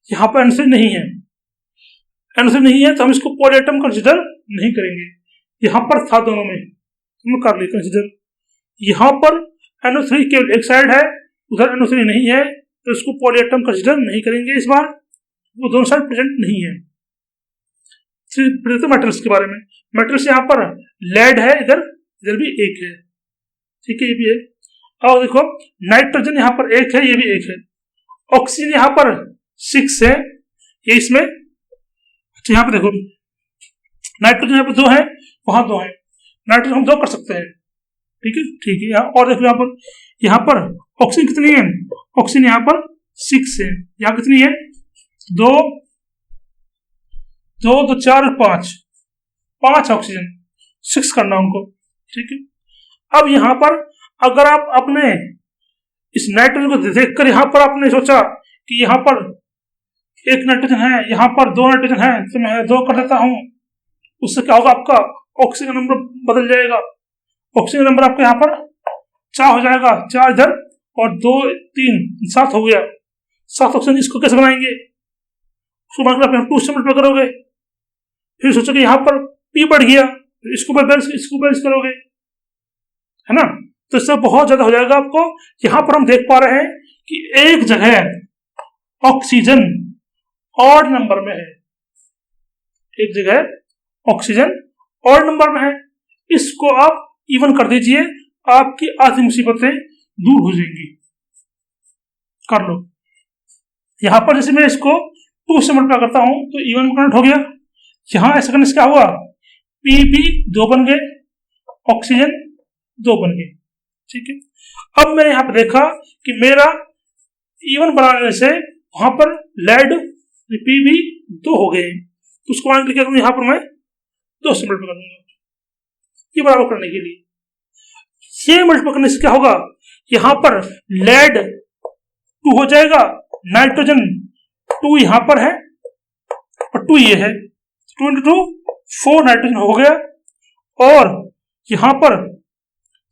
यहाँ पर आंसर नहीं है, आंसर नहीं है तो हम इसको पॉलीएटम कंसिडर नहीं करेंगे। यहाँ पर था दोनों में, हम कर लिए कंसिडर। यहाँ पर NO3 केवल एक साइड है, उधर NO3 नहीं है, तो इसको पॉलीएटम कंसिडर नहीं करेंगे इस बार, वो दोनों साइड प्रेजेंट नहीं है। फिर मेटल्स के बारे में, मेटल्स यहाँ पर लेड है, इधर इधर भी एक है, ठीक है, ये भी है। और देखो नाइट्रोजन यहाँ पर एक है, ये भी एक है। ऑक्सीजन यहाँ पर 6 है, ये इसमें, अच्छा यहाँ पर देखो नाइट्रोजन यहाँ पर 2 है, वहां 2 है, नाइट्रोजन हम 2 कर सकते हैं, ठीक है, ठीक है। यहाँ और देखो यहाँ पर ऑक्सीजन कितनी है, ऑक्सीजन यहाँ पर 6 है, यहाँ कितनी है 2 2 2 4 5 ऑक्सीजन, 6 करना उनको, ठीक है। अब यहाँ पर अगर आप अपने इस नाइट्रोजन को देखकर यहाँ पर आपने सोचा कि यहाँ पर एक नाइट्रोजन है, यहाँ पर 2 नाइट्रोजन है, तो मैं 2 कर देता हूं, उससे क्या होगा, आपका ऑक्सीजन नंबर बदल जाएगा। ऑक्सीजन नंबर आपका यहाँ पर 4 हो जाएगा, 4 इधर और 2 3 7 हो गया, 7 ऑक्सीजन। इसको कैसे बनाएंगे, उसको बनाकर आप 2 से मल्टीप्लाई करोगे, फिर सोचोगे यहाँ पर P बढ़ गया, इसको बैलेंस करोगे, है ना। तो इससे बहुत ज्यादा हो जाएगा आपको। यहां पर हम देख पा रहे हैं कि एक जगह ऑक्सीजन ऑड नंबर में है, एक जगह ऑक्सीजन ऑड नंबर में है, इसको आप इवन कर दीजिए, आपकी आधी मुसीबतें दूर हो जाएंगी। कर लो, यहां पर जैसे मैं इसको 2 से मल्टीप्लाई करता हूं तो इवन कनेक्ट हो गया। यहां ऐसा करने से क्या हुआ, Pb 2 बन गए, ऑक्सीजन 2 बन गए, ठीक है। अब मैंने यहां पर देखा कि मेरा इवन बनाने से वहां पर लेड Pb 2 हो गए, तो उसको मान क्या करूंगा, यहां पर मैं 2 से मल्टीप्लाई करूंगा, ये बराबर करने के लिए। ये मल्टीप्लाई करने से क्या होगा, यहां पर लेड 2 हो जाएगा, नाइट्रोजन 2 यहां पर है और 2 ये है, 2 × 2 4 नाइट्रोजन हो गया, और यहां पर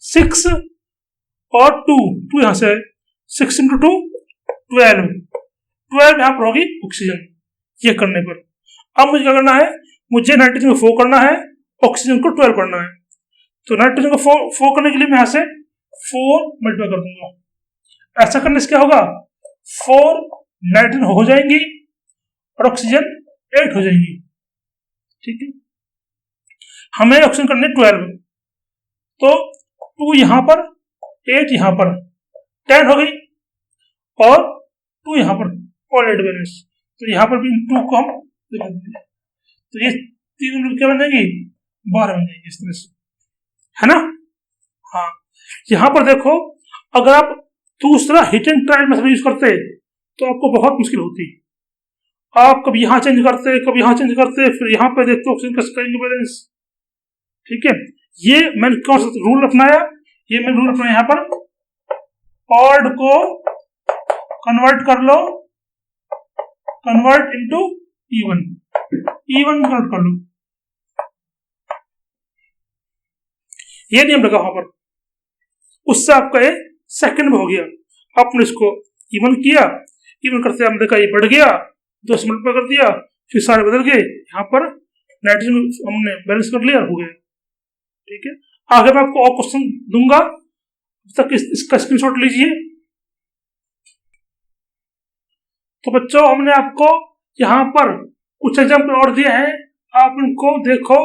6 और 2 यहां से है, 6 × 2 12 यहां पर होगी ऑक्सीजन। ये करने पर अब मुझे क्या करना है, मुझे नाइट्रोजन को 4 करना है, ऑक्सीजन को 12 करना है। तो नाइट्रोजन को 4 करने के लिए मैं यहां से 4 मल्टीप्लाई कर दूंगा। ऐसा करने से क्या होगा, 4 नाइट्रोजन हो जाएंगी और ऑक्सीजन 8 हो जाएंगी, ठीक है। हमें ऑक्सीजन करने 12, तो 2 यहां पर 8 यहां पर 10 हो गई, और 2 यहां पर ऑलरेडी बैलेंस, तो यहां पर भी 2 को हम लगा देंगे, तो ये 3 मिनट क्या बन जाएंगी, 12 बन जाएंगी, इस तरह से, है ना। हाँ, यहां पर देखो अगर आप दूसरा hit and trial method use करते तो आपको बहुत मुश्किल होती। आप कभी यहां चेंज करते, कभी यहां चेंज करते, फिर यहां पे देखते ऑक्सीजन कैसे करेंगे बैलेंस, ठीक है। ये मैंने कौन सा रूल अपनाया, ये मैंने रूल अपनाया, यहाँ पर ऑड को कन्वर्ट कर लो, convert into even, even convert कर लो, ये नियम लगा वहां पर। उससे आपका ये सेकंड में हो गया, आपने इसको इवन किया, इवन करते हमने देखा ये बढ़ गया, 2 से मल्टीप्लाई कर दिया, फिर सारे बदल गए, यहाँ पर नाइट्रोजन हमने बैलेंस कर लिया, हो गया, ठीक है। आगे मैं आपको और क्वेश्चन दूंगा, तब तक इसका स्क्रीनशॉट लीजिए। तो बच्चों हमने आपको यहाँ पर कुछ एग्जाम्पल और दिए हैं, आप इनको देखो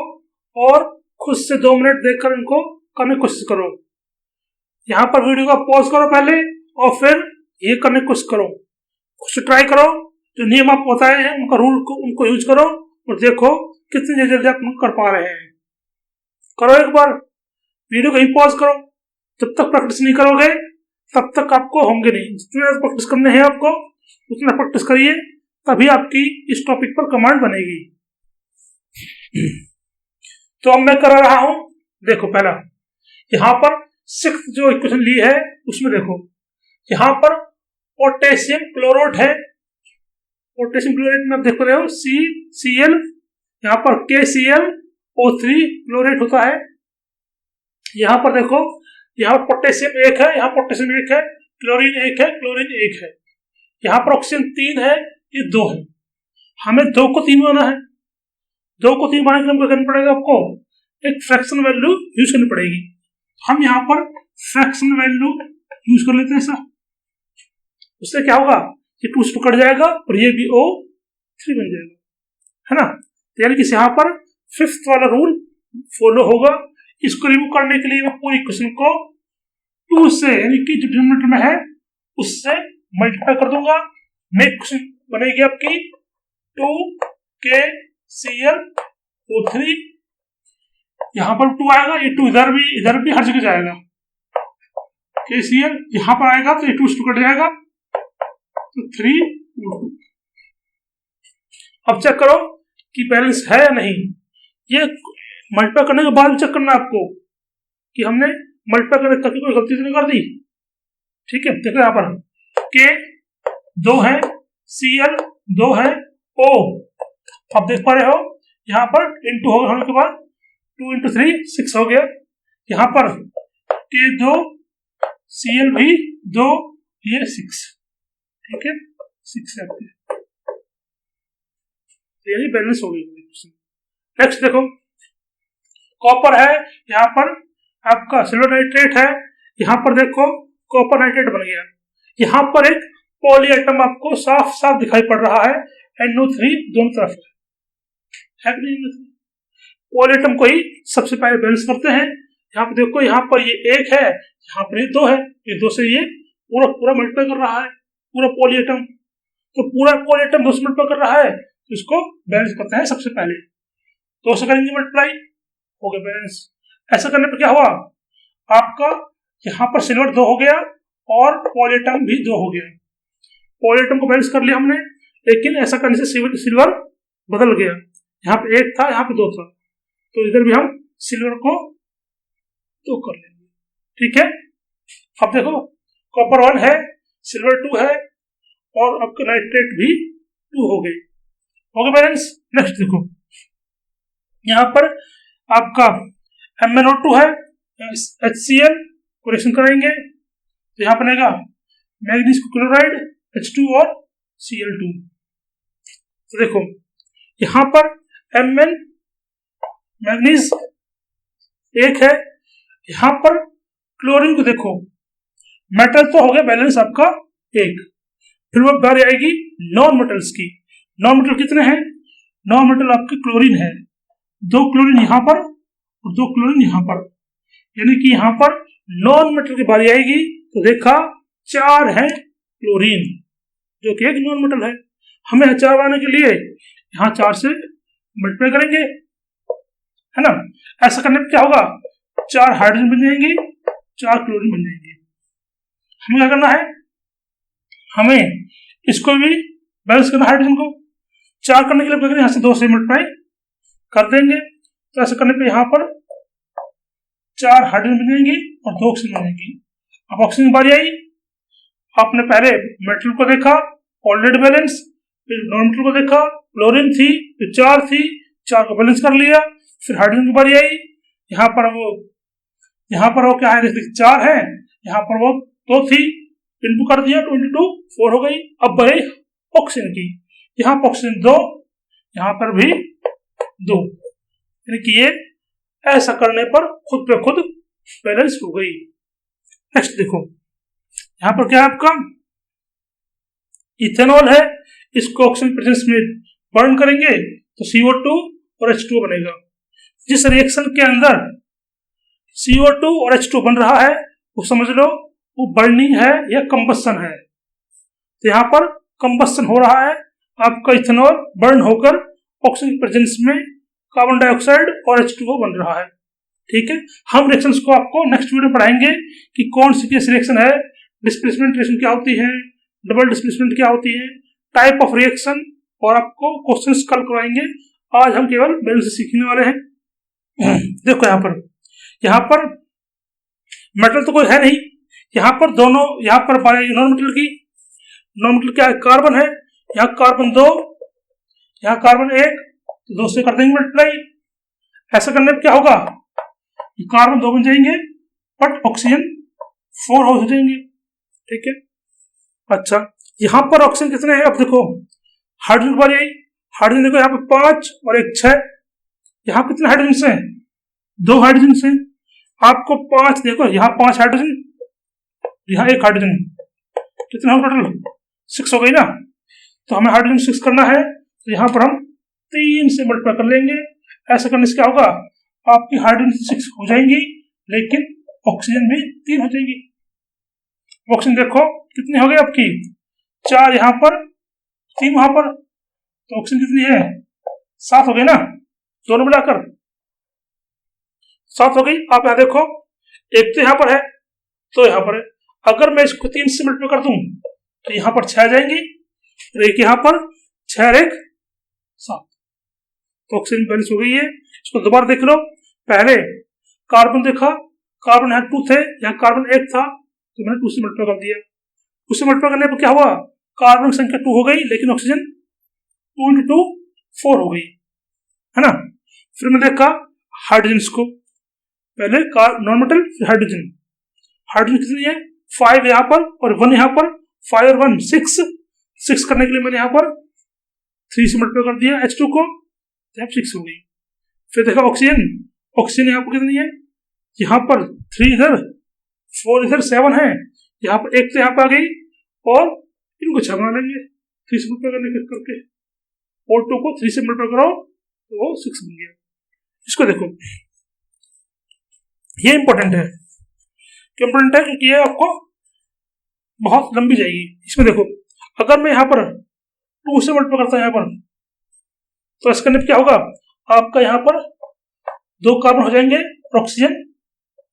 और खुद से 2 मिनट देखकर इनको करने की कोशिश करो। यहाँ पर वीडियो को पॉज करो पहले, और फिर ये करने की कोशिश करो, कुछ ट्राई करो, जो नियम आपको बताए हैं उनका रूल को उनको यूज करो, और देखो कितनी जल्दी आप कर पा रहे हैं। करो एक बार, वीडियो कहीं पॉज करो, जब तक प्रैक्टिस नहीं करोगे तब तक आपको होंगे नहीं। जितने प्रैक्टिस करने हैं आपको उतना प्रैक्टिस करिए, तभी आपकी इस टॉपिक पर कमांड बनेगी। तो अब मैं कर रहा हूं, देखो पहला यहां पर 6th जो इक्वेशन ली है उसमें देखो यहां पर पोटेशियम क्लोराइड है। पोटेशियम क्लोराइड में आप देख रहे हो CCl, यहाँ पर KClO3 क्लोराइड होता है। यहाँ पर देखो, यहाँ पर पोटेशियम 1 है, यहाँ पोटेशियम 1 है, क्लोरीन 1 है, क्लोरीन 1 है। यहाँ पर ऑक्सीजन 3 है, ये 2 है। हमें 2 को 3 बनाना है। 2 को 3 बनाने के लिए करना पड़ेगा आपको एक फ्रैक्शन वैल्यू यूज करनी पड़ेगी। हम यहाँ पर फ्रैक्शन वैल्यू यूज कर लेते हैं ऐसा। उससे क्या होगा, ये 2 से कट जाएगा और ये भी O3 बन जाएगा, है ना। यानी कि यहाँ पर 5th वाला रूल फॉलो होगा। इसको रिमूव करने के लिए मैं पूरी इक्वेशन को 2 से, यानी कि जो डिनोमिनेटर में है उससे मल्टीप्लाई कर दूंगा। नेक्स्ट इक्वेशन बनेगी आपकी 2KClO3। यहाँ पर 2 आएगा, ये 2 इधर भी हर जगह जाएगा। KCl यहाँ पर आएगा तो ये 2 से कट जाएगा तो 3O2। अब चेक करो कि बैलेंस है या नहीं। ये मल्टीप्लाई करने के बाद चेक करना आपको कि हमने मल्टीप्लाई करने करके कोई गलती तो नहीं कर दी। ठीक है, देखो यहाँ पर K 2 है, Cl 2 है, O आप देख पा रहे हो यहाँ पर इंटू होने के बाद 2 × 3 6 हो गया। यहाँ पर K 2 Cl भी 2, ये 6। ठीक है, 6 है आपके, यही बैलेंस हो गई। नेक्स्ट देखो, कॉपर है, यहाँ पर आपका सिल्वर नाइट्रेट है, यहाँ पर देखो कॉपर नाइट्रेट बन गया। यहाँ पर एक पॉली एटम आपको साफ साफ दिखाई पड़ रहा है, NO3 दोनों तरफ है कि नहीं। पॉली एटम को ही सबसे पहले बैलेंस करते हैं। यहाँ पर देखो, यहाँ पर ये 1 है, यहाँ पर ये 2 है, ये 2 से ये पूरा मल्टीप्लाई कर रहा है पूरा पॉली एटम। तो पूरा पॉली एटम 2 से मल्टीप्लाई कर रहा है, तो इसको बैलेंस करते हैं सबसे पहले। 2 से करेंगे मल्टीप्लाई, हो गया बैलेंस। ऐसा करने पर क्या हुआ, आपका यहाँ पर सिल्वर 2 हो गया और पॉलीएटम भी 2 हो गया। पॉलीएटम को बैलेंस कर लिया हमने, लेकिन ऐसा करने से सिल्वर बदल गया। यहाँ पे 1 था, यहाँ पे 2 था, तो इधर भी हम सिल्वर को 2 कर लेंगे। ठीक है, अब देखो कॉपर 1 है, सिल्वर 2 है और आपका नाइट्रेट भी 2 हो गए, हो गया बैलेंस। नेक्स्ट देखो, यहाँ पर आपका MnO2 है, HCl को रिएक्शन कराएंगे तो यहाँ बनेगा मैग्नीज क्लोराइड H2 और Cl2। तो देखो यहाँ पर Mn मैग्नीज 1 है, यहाँ पर क्लोरीन को देखो, मेटल तो हो गया बैलेंस आपका 1। फिर वो बारी आएगी नॉन मेटल्स की। नॉन मेटल कितने हैं, नॉन मेटल आपके क्लोरीन है, 2 क्लोरीन यहाँ पर और 2 क्लोरीन यहाँ पर, यानी कि यहाँ पर नॉन मेटल की बारी आएगी तो देखा 4 है क्लोरीन, जो कि एक नॉन मेटल है। हमें 4 बनाने के लिए यहाँ 4 से मल्टीप्लाई करेंगे, है ना। ऐसा करने पर क्या होगा, 4 हाइड्रोजन बन जाएंगे, 4 क्लोरीन बन जाएंगे। हमें क्या करना है, हमें इसको भी बैलेंस करना, हाइड्रोजन को 4 करने के लिए यहाँ से 2 से मल्टीप्लाई कर देंगे। तो ऐसा करने पे यहाँ पर 4 हाइड्रोजन बन जाएंगी और 2 ऑक्सीजन बन जाएंगी। अब ऑक्सीजन की बारी आई, आपने पहले मेटल को देखा ऑलरेडी बैलेंस, फिर नॉन मेटल को देखा, क्लोरीन थी, फिर 4 थी, 4 को बैलेंस कर लिया। फिर हाइड्रोजन की बारी आई, यहाँ पर वो क्या है, देखिए 4 है, यहाँ पर वो 2 थी, इनटू कर दिया, 2 × 2 4 हो गई। अब बने ऑक्सीजन की, यहाँ पर ऑक्सीजन 2, यहाँ पर भी 2, यानी कि ये ऐसा करने पर खुद पे खुद बैलेंस हो गई। नेक्स्ट देखो, यहाँ पर क्या है आपका इथेनॉल है, इसको ऑक्सीजन प्रेजेंस में बर्न करेंगे तो CO2 और H2 बनेगा। जिस रिएक्शन के अंदर CO2 और H2 बन रहा है वो समझ लो वो बर्निंग है या कंबस्शन है। तो यहाँ पर कंबस्शन हो रहा है, आपका इथेनॉल बर्न होकर ऑक्सीजन प्रेजेंस में कार्बन डाइऑक्साइड और H2O बन रहा है। ठीक है, हम रिएक्शंस को आपको नेक्स्ट वीडियो पढ़ाएंगे कि कौन सी केस रिएक्शन है डिस्प्लेसमेंट रिएक्शन क्या होती है, डबल डिस्प्लेसमेंट क्या होती है, टाइप ऑफ रिएक्शन, और आपको क्वेश्चंस कल करवाएंगे। आज हम केवल बैलेंस सीखने वाले हैं। देखो यहाँ पर मेटल तो कोई है नहीं, यहाँ पर दोनों, यहाँ पर नॉन मेटल की, नॉन मेटल क्या है, कार्बन है, यहाँ कार्बन 2, यहाँ कार्बन 1, तो 2 से कर देंगे मल्टीप्लाई। ऐसा करने पर क्या होगा, कार्बन 2 बन जाएंगे बट ऑक्सीजन 4 हो जाएंगे। ठीक है, अच्छा यहाँ पर ऑक्सीजन कितने हैं, अब देखो हाइड्रोजन बारी आई, हाइड्रोजन देखो यहाँ पर 5 और 1 6, यहाँ कितने हाइड्रोजन हैं, 2 हाइड्रोजन हैं। आपको 5 देखो, यहाँ 5 हाइड्रोजन, यहाँ 1 हाइड्रोजन, कितना होगा टोटल, 6 हो गई ना। तो हमें हाइड्रोजन 6 करना है, तो यहाँ पर हम 3 से मल्टीप्लाई कर लेंगे। ऐसा करने से क्या होगा, आपकी हाइड्रोजन 6 हो जाएंगी लेकिन ऑक्सीजन भी 3 हो जाएगी। ऑक्सीजन देखो कितनी हो गई आपकी, 4 यहाँ पर, 3 वहां पर, तो ऑक्सीजन कितनी है, 7 हो गई ना, दोनों मिलाकर 7 हो गई। आप यहाँ देखो, एक तो यहाँ पर है, तो यहाँ पर है, अगर मैं इसको 3 से मल्टीप्लाई कर दूं तो यहाँ पर 6 आ जाएंगी, एक यहाँ पर 6 और 1 7, तो ऑक्सीजन बैलेंस हो गई है। इसको दोबारा देख लो, पहले कार्बन देखा, कार्बन यहाँ 2 थे, यहाँ कार्बन 1 था, तो मैंने 2 से मल्टीप्लाई कर दिया। 2 से मल्टीप्लाई करने पर क्या हुआ, कार्बन की संख्या 2 हो गई लेकिन ऑक्सीजन 2 × 2 4 हो गई, है ना। फिर मैं देखा हाइड्रोजन को, पहले नॉन मेटल फिर हाइड्रोजन, हाइड्रोजन कितनी है, 5 यहाँ पर और 1 यहाँ पर, 5 और 1 6 करने के लिए मैंने यहाँ पर 3 से मल्टीप्लाई कर दिया H2 को, तो 6 हो गई। फिर देखा ऑक्सीजन, ऑक्सीजन यहाँ पर कितनी है, यहाँ पर 3 इधर, 4 इधर, 7 है, यहाँ पर 1 तो यहाँ पर आ गई, और इनको 6 बना लेंगे 3 से मल्टीप्लाई करके, और 2 को 3 से मल्टीप्लाई करो तो वो 6 बन गया। इसको देखो, ये इंपॉर्टेंट है, इंपॉर्टेंट है क्योंकि ये आपको बहुत लंबी जाएगी। इसमें देखो, अगर मैं यहाँ पर 2 से मल्टीप्लाई करता हूँ यहाँ पर, तो इसका करने क्या होगा, आपका यहाँ पर 2 कार्बन हो जाएंगे और ऑक्सीजन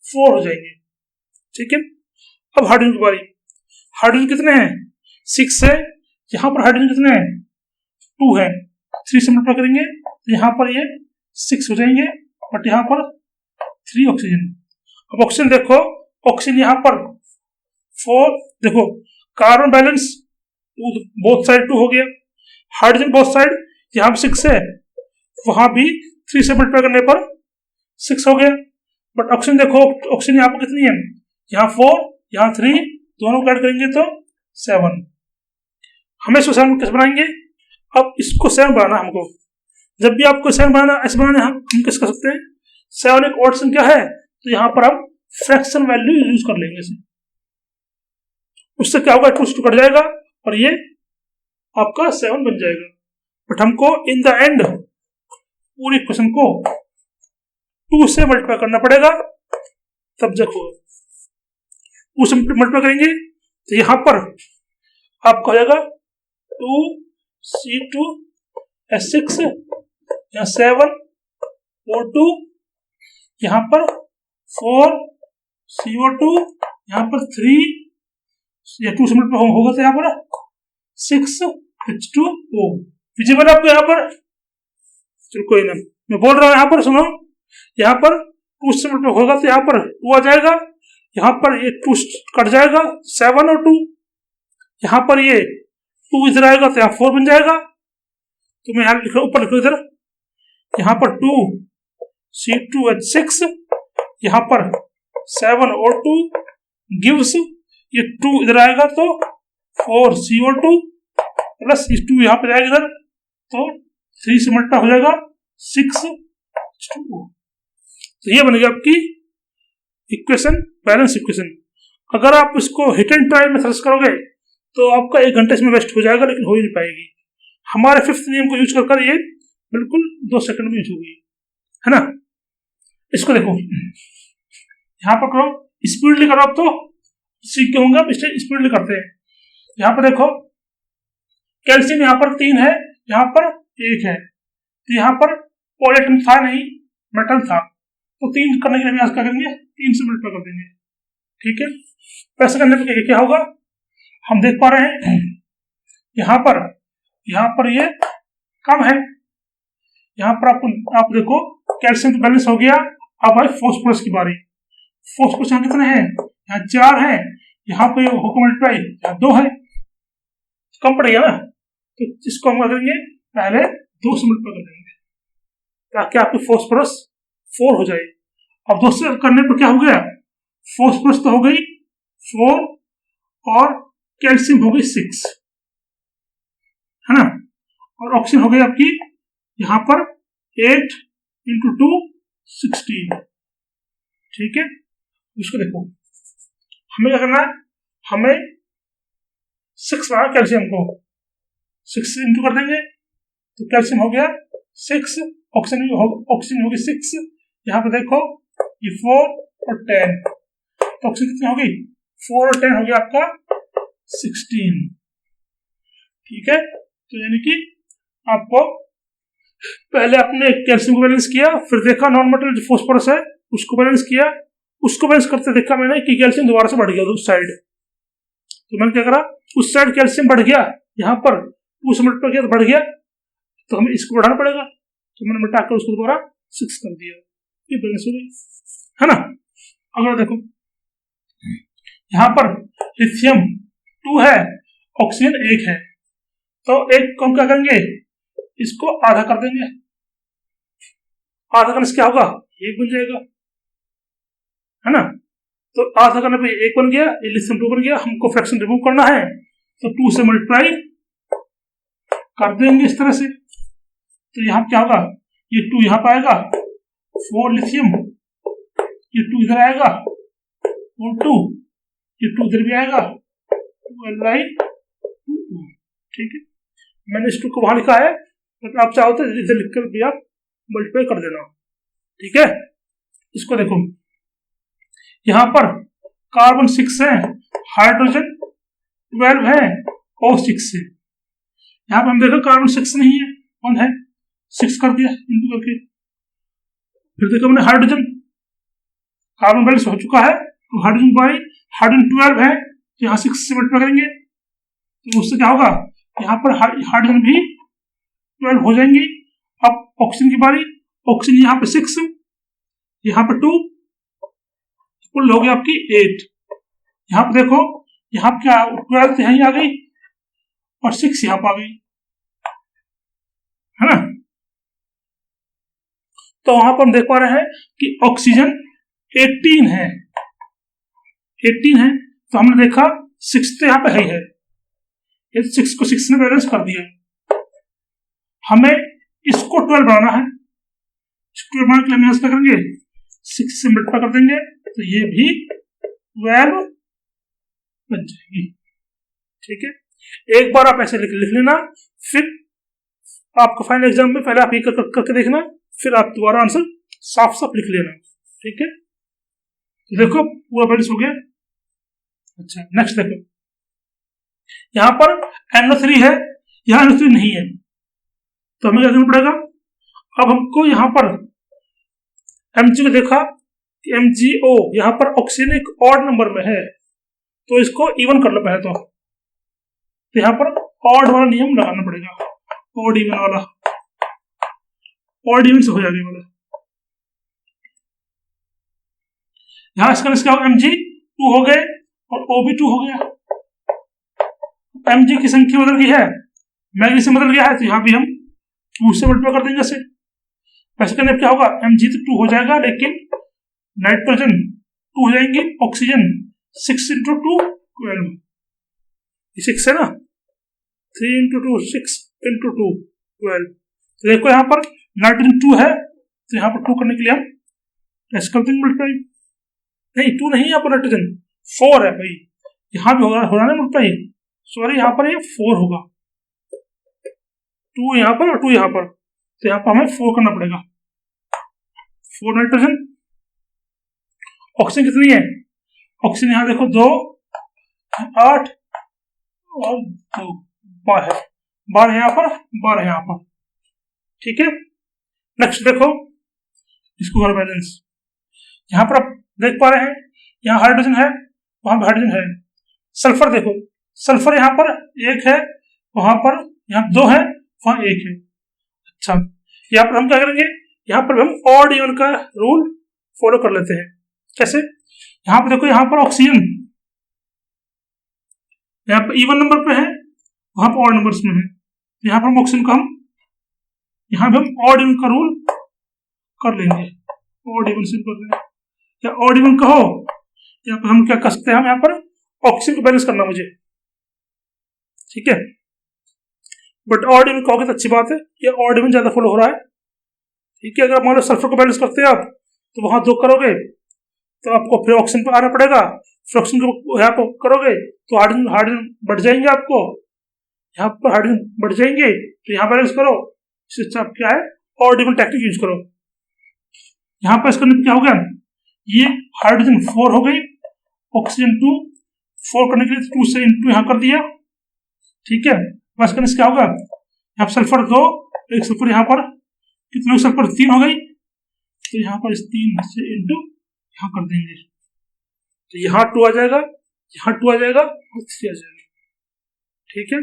4 हो जाएंगे। ठीक है, अब हाइड्रोजन की बारी, हाइड्रोजन कितने हैं, 6 है, यहाँ पर हाइड्रोजन कितने हैं, 2 है, 3 से मल्टीप्लाई करेंगे तो यहाँ पर ये 6 हो जाएंगे, बट यहाँ पर 3 ऑक्सीजन। अब ऑक्सीजन देखो, ऑक्सीजन यहाँ पर 4, देखो कार्बन बैलेंस बोथ साइड 2 हो गया, हाइड्रोजन बोथ साइड, यहाँ पर 6 है, वहां भी 3 से मल्टीप्लाई करने पर 6 हो गया, बट ऑक्सीजन देखो, ऑक्सीजन यहाँ पर कितनी है, यहाँ 4, यहाँ 3, दोनों को ऐड करेंगे तो 7। हमें इसको 7 कैसे बनाएंगे, अब इसको 7 बनाना हमको, जब भी आपको 7 बनाना, ऐसे बनाना हम कैसे कर सकते हैं, 7 एक ऑड संख्या है, तो यहाँ पर हम फ्रैक्शन वैल्यू यूज कर लेंगे इसे, उससे क्या होगा, 2 से 2 कट जाएगा और ये आपका 7 बन जाएगा। बट हमको इन द एंड पूरी इक्वेशन को 2 से मल्टीप्लाई करना पड़ेगा, तब जब होगा। 2 से मल्टीप्लाई करेंगे तो यहाँ पर आपका हो जाएगा 2C2H6, यहाँ 7 O2, यहाँ पर 4CO2, यहाँ पर 3, या 2 से मल्टीप्लाई होगा तो यहाँ पर 6H2O। विजिबल आपको यहाँ पर, चलो कोई ना, मैं बोल रहा हूँ यहाँ पर सुनो, यहाँ पर 2 से मल्टीप्लाई होगा तो यहाँ पर 2 आ जाएगा, यहाँ पर ये 2 कट जाएगा, 7 और 2, यहाँ पर ये 2 इधर आएगा तो यहाँ 4 बन जाएगा, तो मैं यहाँ लिख रहा हूँ, ऊपर लिखो इधर, यहाँ पर 2C2H6, यहाँ पर 7O2 गिव्स, ये 2 इधर आएगा तो 4CO2 प्लस 2 यहाँ पे जाएगा इधर, तो 3 से मल्टीप्लाई हो जाएगा 6H2O। तो ये बनेगी आपकी इक्वेशन, बैलेंस इक्वेशन। अगर आप इसको हिट एंड ट्राई में सर्च करोगे तो आपका 1 घंटे इसमें वेस्ट हो जाएगा, लेकिन हो ही नहीं पाएगी। हमारे 5th नियम को यूज कर ये बिल्कुल 2 सेकंड में यूज हो गई, है ना। इसको देखो, यहाँ पर करो, स्पीडली करो, अब तो सीख के होंगे, स्पीडली करते हैं। यहाँ पर देखो, कैल्शियम यहाँ पर 3 है, यहाँ पर 1 है, तो यहाँ पर पॉलीएटम था नहीं, मेटल था, तो 3 करने के लिए क्या करेंगे, 3 से मल्टीप्लाई कर देंगे, ठीक है। तो ऐसा करने पर क्या होगा, हम देख पा रहे हैं यहाँ पर ये कम है, यहाँ पर आप देखो कैल्शियम तो बैलेंस हो गया। अब है फॉस्फोरस की बारी। फॉस्फोरस यहाँ कितने हैं, यहाँ 4 है, यहाँ पे होगा मल्टीप्लाई, यहाँ 2 है, कम पड़ेगा ना, तो इसको हम करेंगे पहले 2 से मल्टीप्लाई कर देंगे ताकि आपकी फॉस्फोरस 4 हो जाए। अब 2 से करने पर क्या हो गया, फॉस्फोरस तो हो गई 4 और कैल्शियम हो गई 6, है ना, और ऑक्सीजन हो गई आपकी यहाँ पर 8 × 2 16। ठीक है, इसको देखो हमें क्या करना है, हमें 6 बनाना कैल्शियम को, 6 से इंटू कर देंगे तो कैल्शियम हो गया 6, ऑक्सीजन होगी 6, यहाँ पे देखो ये 4 और 10, तो ऑक्सीजन कितनी होगी 4 और 10 हो गया आपका 16। ठीक है, तो यानी कि आपको पहले आपने कैल्शियम को बैलेंस किया, फिर देखा नॉन मेटल जो फॉस्फोरस है उसको बैलेंस किया, उसको बैलेंस करते देखा मैंने कि कैल्शियम दोबारा से बढ़ गया उस साइड, तो मैंने क्या करा, उस साइड कैल्शियम बढ़ गया, यहाँ पर 2 से मल्टीप्लाई किया तो बढ़ गया, तो हमें इसको बढ़ाना पड़ेगा, तो मैंने मिटाकर उसको दोबारा 6 कर दिया, ये बैलेंस हो गई, है ना। अगला देखो यहाँ पर लिथियम 2 है, ऑक्सीजन 1 है, तो एक को हम क्या करेंगे, इसको आधा कर देंगे, आधा करने से क्या होगा 1 बन जाएगा, है ना, तो आधा करने पे 1 बन गया, ये लिथियम 2 बन गया, हमको फ्रैक्शन रिमूव करना है तो 2 से मल्टीप्लाई कर देंगे इस तरह से, तो यहाँ क्या होगा, ये 2 यहाँ पे आएगा, 4 लिथियम, ये 2 इधर आएगा और 2, ये 2 इधर भी आएगा, 2Li 2O। ठीक है, मैंने इस 2 को वहां लिखा है, मतलब आप चाहो तो इधर लिखकर भी आप मल्टीप्लाई कर देना। ठीक है, इसको देखो यहाँ पर कार्बन 6 है, हाइड्रोजन 12 है और 6 है, यहाँ पर हम देखो कार्बन 6 नहीं है, 1 है, 6 कर दिया इंटू करके, फिर देखो हमने हाइड्रोजन, कार्बन बैलेंस हो चुका है, तो हाइड्रोजन बाई हाइड्रोजन 12 है, तो यहाँ 6 से मल्टीप्लाई करेंगे, तो उससे क्या होगा, यहाँ पर हाइड्रोजन भी 12 हो जाएंगे। अब ऑक्सीजन की बारी, ऑक्सीजन यहाँ पे 6, यहाँ पे 2, कुल हो गई आपकी 8, यहाँ पे देखो यहाँ पे क्या 12 तो यहीं आ गई और 6 यहाँ पे आ गई, है ना, तो वहां पर हम देख पा रहे हैं कि ऑक्सीजन 18 है, 18 है, तो हमने देखा 6 तो यहाँ पे है ही है, ये 6 को 6 ने बैलेंस कर दिया, हमें इसको 12 बनाना है, इसको 12 बनाने के लिए हम यहाँ क्या करेंगे, 6 से मल्टीप्लाई कर देंगे, तो ये भी 12 बन जाएगी। ठीक है, एक बार आप ऐसे लिख लेना, फिर आपको फाइनल एग्जाम में पहले आप ये करके देखना, फिर आप दोबारा आंसर साफ साफ लिख लेना। ठीक है, तो देखो पूरा बैलेंस हो गया। अच्छा, नेक्स्ट देखो यहाँ पर NO3 है, यहाँ NO3 नहीं है, तो हमें क्या करना पड़ेगा, अब हमको यहाँ पर Mg को देखा कि MgO यहाँ पर ऑक्सीजन एक ऑड नंबर में है, तो इसको इवन कर लो पहले, तो यहाँ पर ऑड वाला नियम लगाना पड़ेगा, ऑड इवन वाला, ऑड इवन से हो जाएगा वाला, यहाँ इसका Mg2 हो गए और O भी 2 हो गया, Mg की संख्या बदल गई है, मैग्नीशियम बदल गया है, तो यहाँ भी हम 2 से मल्टीप्लाई कर देंगे इसे, वैसे करने क्या होगा, Mg तो 2 हो जाएगा, लेकिन नाइट्रोजन 2 हो जाएंगे, ऑक्सीजन 6 × 2 12, 6 है ना, 3 × 2 6 × 2 12, तो देखो यहाँ पर नाइट्रोजन 2 है, तो यहाँ पर 2 करने के लिए हम ऐसे कर देंगे मल्टीप्लाई, नहीं 2 नहीं, यहाँ पर नाइट्रोजन 4 है भाई, यहाँ भी होगा, हो रहा है मल्टीप्लाई, सॉरी यहाँ पर ये 4 होगा, 2 यहाँ पर और 2 यहाँ पर, तो यहाँ पर हमें 4 करना पड़ेगा, 4 नाइट्रोजन, ऑक्सीजन कितनी है, ऑक्सीजन यहाँ देखो 2 8 और 2 12, 12 यहाँ पर 12 यहाँ पर। ठीक है, नेक्स्ट देखो इसको कर बैलेंस, यहाँ पर आप देख पा रहे हैं यहाँ हाइड्रोजन है, वहां पर हाइड्रोजन है। सल्फर देखो, सल्फर यहाँ पर एक है, वहां पर यहाँ 2 है, वहां 1 है। अच्छा, यहाँ पर हम क्या करेंगे, यहाँ पर हम ऑड इवन का रूल फॉलो कर लेते हैं। कैसे? यहाँ पर देखो, यहाँ पर ऑक्सीजन यहाँ पर इवन नंबर पे है, वहां पर ऑड नंबर्स में है। यहाँ पर ऑक्सीजन का हम यहाँ पे हम ऑड इवन का रूल कर लेंगे, ऑड इवन से कर लेंगे, या ऑड इवन कहो। यहाँ पर हम क्या कर सकते हैं, हम यहाँ पर ऑक्सीजन को बैलेंस करना मुझे, ठीक है। बट ऑड इवन कहोगे तो अच्छी बात है, ये ऑड इवन ज्यादा फॉलो हो रहा है, ठीक है। अगर मान लो सल्फर को बैलेंस करते हैं आप, तो वहां 2 करोगे तो आपको फिर ऑक्सीजन पर आना पड़ेगा, फिर ऑक्सीजन को यहाँ पर करोगे तो हाइड्रोजन बढ़ जाएंगे, आपको यहाँ पर हाइड्रोजन बढ़ जाएंगे, तो यहाँ बैलेंस करो। इससे अच्छा आप क्या है, ऑड इवन टेक्निक यूज करो। यहाँ पर इसका क्या हो गया, ये हाइड्रोजन 4 हो गई, ऑक्सीजन 2, 4 करने के लिए 2 से इंटू यहाँ कर दिया, ठीक है। बस करने से क्या होगा, यहाँ पर सल्फर 2, एक सल्फर यहाँ पर कितने, सल्फर 3 हो गई, तो यहाँ पर इस 3 से इंटू यहाँ कर देंगे, तो यहाँ 2 आ जाएगा, यहाँ 2 आ जाएगा और 3 आ जाएगा, ठीक है।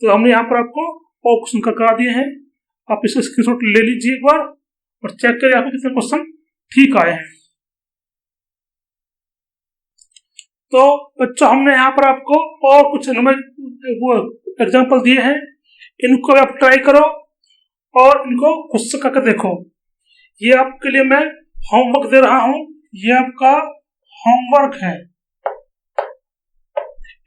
तो हमने यहाँ पर आपको ऑप्शन का करा दिए हैं, आप इसका स्क्रीनशॉट ले लीजिए एक बार और चेक करिए आपको कितने क्वेश्चन ठीक आए हैं। तो बच्चों, हमने यहाँ पर आपको और कुछ वो एग्जाम्पल दिए हैं, इनको आप ट्राई करो और इनको खुद से करके देखो। ये आपके लिए मैं होमवर्क दे रहा हूं, ये आपका होमवर्क है,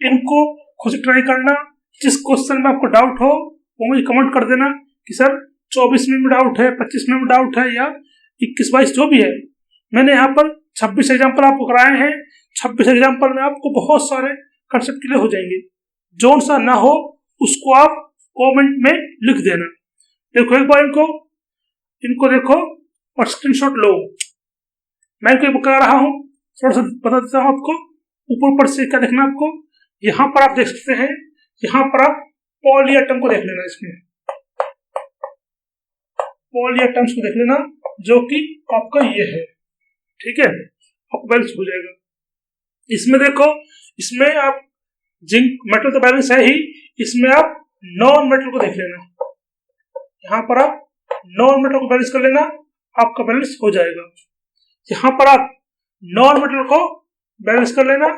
इनको खुद से ट्राई करना। जिस क्वेश्चन में आपको डाउट हो वो मुझे कमेंट कर देना कि सर 24 में डाउट है, 25 में डाउट है, या 21-22 जो भी है। मैंने यहाँ पर 26 एग्जाम्पल आपको कराए हैं, 26 एग्जाम्पल में आपको बहुत सारे कंसेप्ट क्लियर हो जाएंगे। जो सा ना हो उसको आप कमेंट में लिख देना। देखो एक बार इनको देखो और स्क्रीनशॉट लो। मैं इनको बता रहा हूँ, थोड़ा सा बता देता हूँ आपको। ऊपर से क्या देखना आपको, यहाँ पर आप देख सकते हैं, यहाँ पर आप पॉली एटम को देख लेना, इसमें पॉली एटम्स को देख लेना, जो कि आपका ये है, ठीक है। आपको बैलेंस हो जाएगा। इसमें देखो, इसमें आप जिंक मेटल तो बैलेंस है ही, इसमें आप नॉन मेटल को देख लेना। यहाँ पर आप नॉन मेटल को बैलेंस कर लेना, आपका बैलेंस हो जाएगा। यहाँ पर आप नॉन मेटल को बैलेंस कर लेना,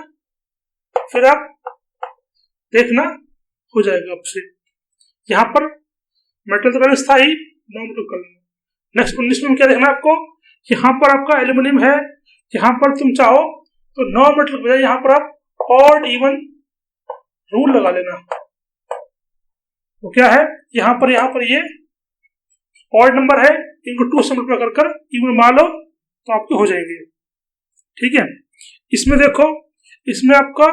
फिर आप देखना हो जाएगा आपसे। यहाँ पर मेटल तो बैलेंस था ही, नॉन मेटल कर लेना। नेक्स्ट 19 में क्या देखना आपको, यहाँ पर आपका एल्यूमिनियम है, यहाँ पर तुम चाहो तो नॉन मेटल बजाय यहाँ पर आप ऑड इवन रूल लगा लेना। तो क्या है, यहाँ पर ये ऑड नंबर है, इनको 2 से मल्टीप्लाई कर इवन मान लो तो आपके हो जाएंगे, ठीक है। इसमें देखो, इसमें आपका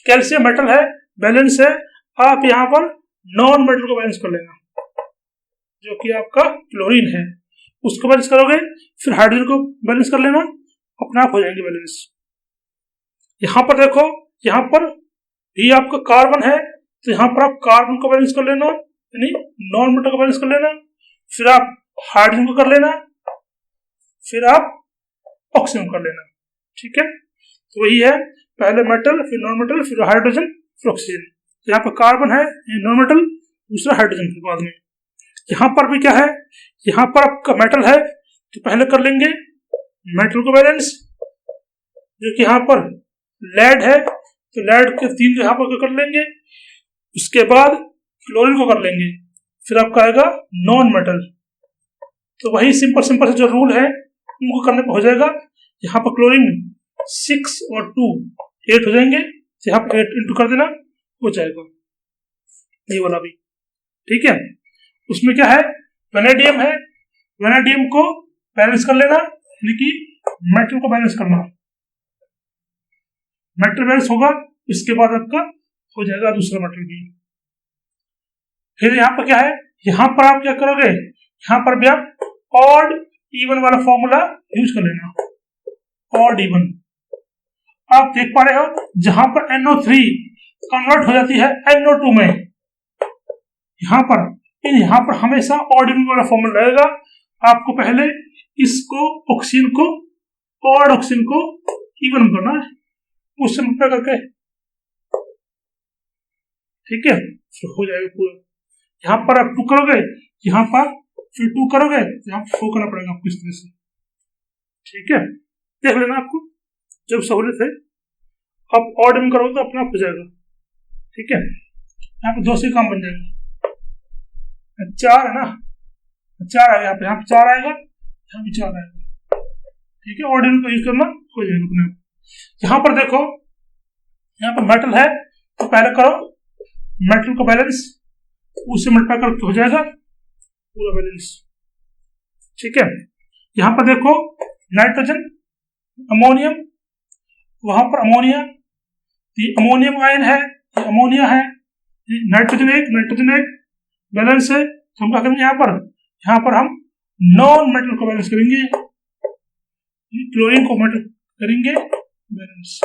कैल्शियम मेटल है, बैलेंस है, आप यहाँ पर नॉन मेटल को बैलेंस कर लेना, जो कि आपका क्लोरीन है, उसको बैलेंस करोगे, फिर हाइड्रोजन को बैलेंस कर लेना, अपने आप हो जाएंगे बैलेंस। यहाँ पर देखो, यहाँ पर भी आपका कार्बन है, तो यहाँ पर आप कार्बन को बैलेंस कर लेना, यानी नॉन मेटल को बैलेंस कर लेना, फिर आप हाइड्रोजन को कर लेना, फिर आप ऑक्सीजन कर लेना, ठीक है। तो वही है, पहले मेटल, फिर नॉन मेटल, फिर हाइड्रोजन, फिर ऑक्सीजन। यहाँ पर कार्बन है, नॉन मेटल, दूसरा हाइड्रोजन के बाद में। यहाँ पर भी क्या है, यहाँ पर आपका मेटल है, तो पहले कर लेंगे मेटल को बैलेंस, जो कि यहाँ पर लेड है, तो लेड के 3 यहाँ पर कर लेंगे, उसके बाद क्लोरीन को कर लेंगे, फिर आपका आएगा नॉन मेटल। तो वही सिंपल से जो रूल है उनको करने पर हो जाएगा। यहाँ पर क्लोरीन 6 और 2 8 हो जाएंगे, तो यहाँ पर 8 इंटू कर देना, हो जाएगा ये वाला भी, ठीक है। उसमें क्या है, वेनेडियम है, वेनेडियम को बैलेंस कर लेना, यानी कि मेटल को बैलेंस करना। मेटल बैलेंस होगा, इसके बाद आपका हो जाएगा दूसरा मेटल भी। फिर यहाँ पर क्या है, यहाँ पर आप क्या करोगे, यहाँ पर भी आप ऑड इवन वाला फॉर्मूला यूज कर लेना, ऑड इवन। आप देख पा रहे हो, जहां पर NO3 कन्वर्ट हो जाती है NO2 में, यहाँ पर हमेशा ऑड इवन वाला फॉर्मूला रहेगा। आपको पहले इसको ऑक्सीजन को, ऑड ऑक्सीजन को इवन करना है, उससे मल्टीप्लाई करके, ठीक है, फिर हो जाएगा पूरा। यहाँ पर आप 2 करोगे, यहाँ पर फिर 2 करोगे, यहाँ 4 करना पड़ेगा आपको इस तरह से, ठीक है। देख लेना आपको जब सहूलियत है, आप ऑड में करोगे तो अपने आप हो जाएगा, ठीक है। यहाँ पे 2 से काम बन जाएगा, 4 है ना, 4 आएगा यहाँ पे 4 आएगा, यहाँ भी 4 आएगा, ठीक है। ऑर्डिनल को यूज करना हो जाएगा अपने आप। यहाँ पर देखो, यहाँ पर मेटल है तो पहले करो मेटल का बैलेंस, उससे मल्टीप्लाई करके हो जाएगा पूरा बैलेंस, ठीक है। यहाँ पर देखो नाइट्रोजन, अमोनियम, वहां पर अमोनिया, ये अमोनियम आयन है, ये अमोनिया है, नाइट्रोजन एक बैलेंस है, तो हम क्या करेंगे यहाँ पर हम नॉन मेटल को बैलेंस करेंगे, क्लोरीन को मेटल करेंगे बैलेंस।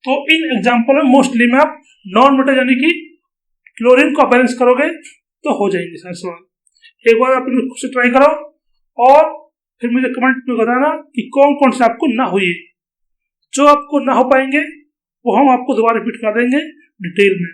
तो इन एग्जांपल में मोस्टली में आप नॉन मेटल यानी कि क्लोरीन को बैलेंस करोगे तो हो जाएंगे सारे सवाल। एक बार आप खुद से ट्राई करो और फिर मुझे कमेंट में बताना कि कौन कौन से आपको ना हुई। जो आपको ना हो पाएंगे वो हम आपको दोबारा रिपीट कर देंगे डिटेल में।